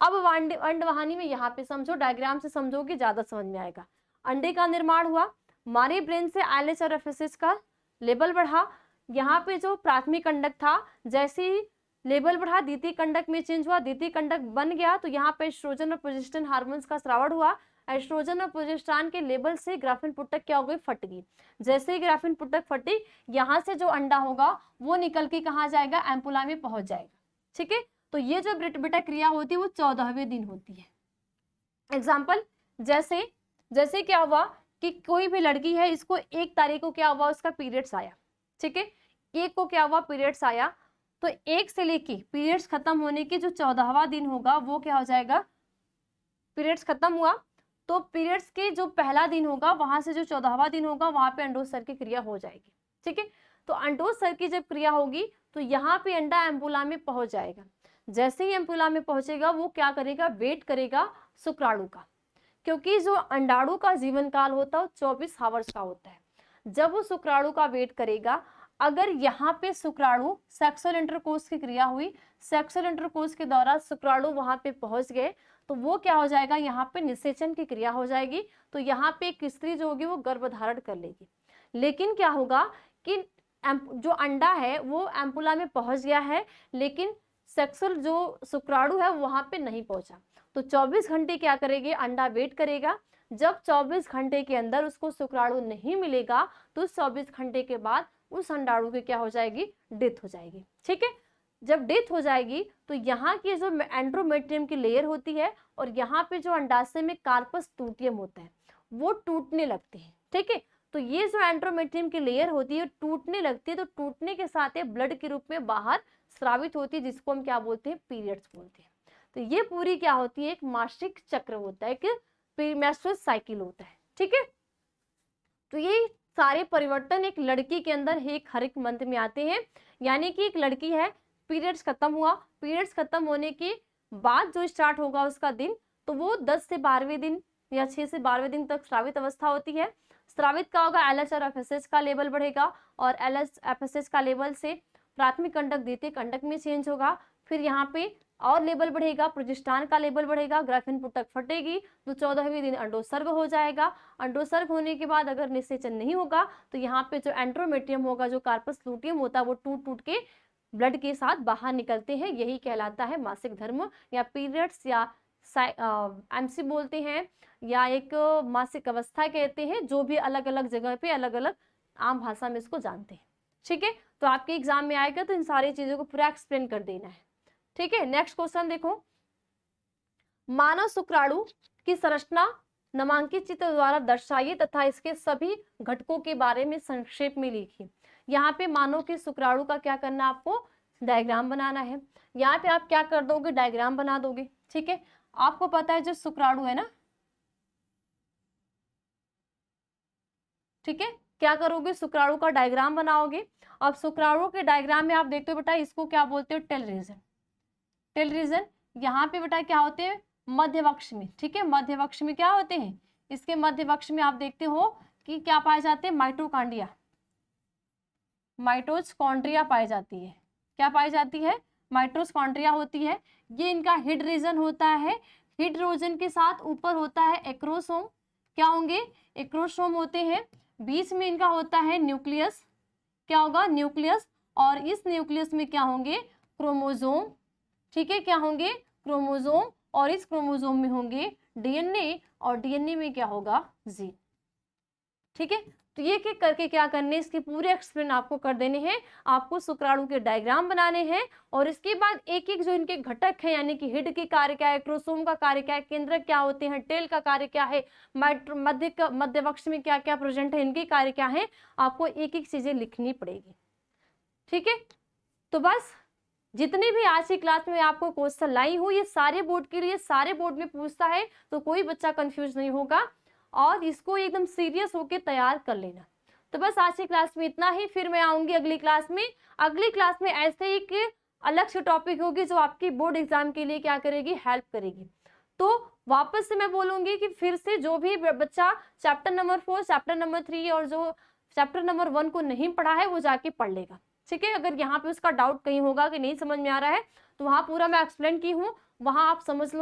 अब अंडवाहिनी में यहाँ पे समझो, डायग्राम से समझोगे ज्यादा समझ में आएगा। अंडे का निर्माण हुआ, हमारे ब्रेन से एलएच और एफएसएच का लेवल बढ़ा, यहाँ पे जो प्राथमिक कंडक था जैसे ही लेवल बढ़ा द्वितीय कंडक में चेंज हुआ, द्वितीय कंडक बन गया तो यहाँ पे एस्ट्रोजन और प्रोजेस्टेरॉन हार्मोन्स का स्रावण हुआ। एस्ट्रोजन और प्रोजेस्टेरॉन के लेवल से ग्राफिन पुटक क्या हो गई, फट गई। जैसे ही ग्राफिन पुटक फटी, यहाँ से जो अंडा होगा वो निकल के कहाँ जाएगा, एम्पुला में पहुंच जाएगा। ठीक है, तो ये जो बेटा क्रिया होती है वो 14वें दिन होती है। एग्जाम्पल, जैसे क्या हुआ कि कोई भी लड़की है, इसको 1 तारीख को क्या हुआ, उसका पीरियड्स आया। ठीक है, 1 को क्या हुआ, पीरियड्स आया, तो 1 से लेके पीरियड्स खत्म होने के जो 14वां दिन होगा वो क्या हो जाएगा, पीरियड्स खत्म हुआ तो पीरियड्स के जो पहला दिन होगा वहां से जो 14वां दिन होगा वहां पे अंडोत्सर्ग की क्रिया हो जाएगी। ठीक है, तो अंडोत्सर्ग की जब क्रिया होगी तो यहाँ पे अंडा एम्पुला में पहुंच जाएगा। जैसे ही एम्पुला में पहुंचेगा वो क्या करेगा, वेट करेगा शुक्राणु का, क्योंकि जो अंडाणु का जीवन काल होता है वो 24 आवर्स का होता है। जब वो शुक्राणु का वेट करेगा, अगर यहाँ पे शुक्राणु सेक्सुअल इंटरकोर्स की क्रिया हुई, सेक्सुअल इंटरकोर्स के दौरान शुक्राणु वहां पे पहुंच गए तो वो क्या हो जाएगा, यहाँ पे निषेचन की क्रिया हो जाएगी। तो यहाँ पे एक स्त्री जो होगी वो गर्भधारण कर लेगी। लेकिन क्या होगा कि जो अंडा है वो एम्पुला में पहुंच गया है लेकिन सेक्सुअल जो शुक्राणु है वहां पे नहीं पहुंचा। तो 24 घंटे क्या करेगी, अंडा वेट करेगा। जब 24 घंटे के अंदर उसको शुक्राणु नहीं मिलेगा तो 24 घंटे के बाद उस अंडाणु की क्या हो जाएगी, डेथ हो जाएगी। ठीक है, जब डेथ हो जाएगी तो यहाँ की जो एंड्रोमेट्रियम की लेयर होती है और यहाँ पे जो अंडाशय में कार्पस लूटियम होता है वो टूटने लगते हैं। ठीक है, तो ये जो एंड्रोमेट्रियम की लेयर होती है टूटने लगती है, तो टूटने के साथ ब्लड के रूप में बाहर स्रावित होती है, जिसको हम क्या बोलते हैं, पीरियड्स बोलते हैं। तो ये पूरी क्या होती है, एक मासिक चक्र होता है, एक प्रीमेंस्ट्रुअल साइकिल होता है। ठीक है, तो ये सारे परिवर्तन एक लड़की के अंदर एक हर एक मंथ में आते हैं। यानी कि एक लड़की है, पीरियड्स खत्म हुआ, पीरियड्स खत्म होने के बाद जो स्टार्ट होगा उसका दिन, तो वो 10 से 12वें दिन या 6 से 12वें दिन तक स्रावित अवस्था होती है। स्रावित का होगा, एलएच और एफएसएच का लेवल बढ़ेगा और एलएच एफएसएच का लेवल से प्राथमिक कंडक द्वितीय कंडक में चेंज होगा। फिर यहाँ पे और लेवल बढ़ेगा, प्रोजेस्टेरॉन का लेवल बढ़ेगा, ग्राफिन पुटक फटेगी तो 14वें दिन अंडोत्सर्ग हो जाएगा। अंडोत्सर्ग होने के बाद अगर निषेचन नहीं होगा तो यहाँ पे जो एंड्रोमेट्रियम होगा, जो कार्पस लूटियम होता है, वो टूट टूट के ब्लड के साथ बाहर निकलते हैं। यही कहलाता है मासिक धर्म या पीरियड्स या एमसी बोलते हैं या एक मासिक अवस्था कहते हैं, जो भी अलग अलग जगह पे अलग अलग आम भाषा में इसको जानते हैं। ठीक है, तो आपके एग्जाम में आएगा तो इन सारी चीजों को पूरा एक्सप्लेन कर देना है। ठीक है, नेक्स्ट क्वेश्चन देखो, मानव शुक्राणु की संरचना नामांकित चित्र द्वारा दर्शाइए तथा इसके सभी घटकों के बारे में संक्षेप में लिखिए। यहाँ पे मानव के शुक्राणु का क्या करना, आपको डायग्राम बनाना है। यहाँ पे आप क्या कर दोगे, डायग्राम बना दोगे। ठीक है, आपको पता है जो शुक्राणु है ना, ठीक है, क्या करोगे, शुक्राणु का डायग्राम बनाओगे। अब शुक्राणु के डायग्राम में आप देखते हो बेटा, इसको क्या बोलते हो, टेल रीजन। टेल रीजन यहाँ पे बेटा क्या होते हैं, मध्यवक्ष में। ठीक है, मध्यवक्ष में क्या होते हैं, इसके मध्यवक्ष में आप देखते हो कि क्या पाए जाते हैं, माइटोकॉन्ड्रिया, माइटोकॉन्ड्रिया पाई जाती है। क्या पाई जाती है, माइटोकॉन्ड्रिया होती है। ये इनका हिड रीजन होता है। हिड रीजन के साथ ऊपर होता है एक्रोसोम। क्या होंगे, एक्रोसोम होते हैं। बीच में इनका होता है न्यूक्लियस। क्या होगा, न्यूक्लियस। और इस न्यूक्लियस में क्या होंगे, क्रोमोजोम। ठीक है, क्या होंगे, क्रोमोजोम। और इस क्रोमोजोम में होंगे डीएनए, और डीएनए में क्या होगा, जीन। ठीक है, तो ये एक करके क्या करने, इसके पूरे एक्सप्लेन आपको कर देने हैं। आपको शुक्राणु के डायग्राम बनाने हैं, और इसके बाद एक एक जो इनके घटक है, यानी कि हिड के कार्य क्या है, क्रोमोसोम का कार्य क्या है, केंद्रक क्या होते हैं, टेल का कार्य क्या है, मध्यवक्ष में क्या क्या प्रेजेंट है, इनके कार्य क्या है, आपको एक एक चीजें लिखनी पड़ेगी। ठीक है, तो बस जितने भी आज की क्लास में आपको क्वेश्चन लाई हूँ, ये सारे बोर्ड के लिए, सारे बोर्ड में पूछता है, तो कोई बच्चा कंफ्यूज नहीं होगा, और इसको एकदम सीरियस होकर तैयार कर लेना। तो बस आज की क्लास में इतना ही, फिर मैं आऊंगी अगली क्लास में। अगली क्लास में ऐसे ही एक अलग से टॉपिक होगी जो आपकी बोर्ड एग्जाम के लिए क्या करेगी, हेल्प करेगी। तो वापस से मैं बोलूंगी कि फिर से जो भी बच्चा चैप्टर नंबर 4, चैप्टर नंबर 3 और जो चैप्टर नंबर 1 को नहीं पढ़ा है वो जाके पढ़ लेगा। ठीक है, अगर यहाँ पे उसका डाउट कहीं होगा कि नहीं समझ में आ रहा है, तो वहाँ पूरा मैं एक्सप्लेन की हूँ, वहाँ आप समझ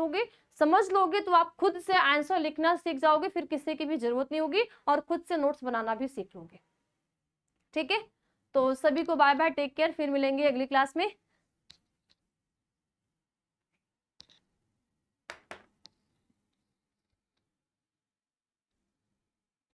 लोगे तो आप खुद से आंसर लिखना सीख जाओगे, फिर किसी की भी जरूरत नहीं होगी, और खुद से नोट्स बनाना भी सीख लोगे। ठीक है, तो सभी को बाय बाय, टेक केयर, फिर मिलेंगे अगली क्लास में।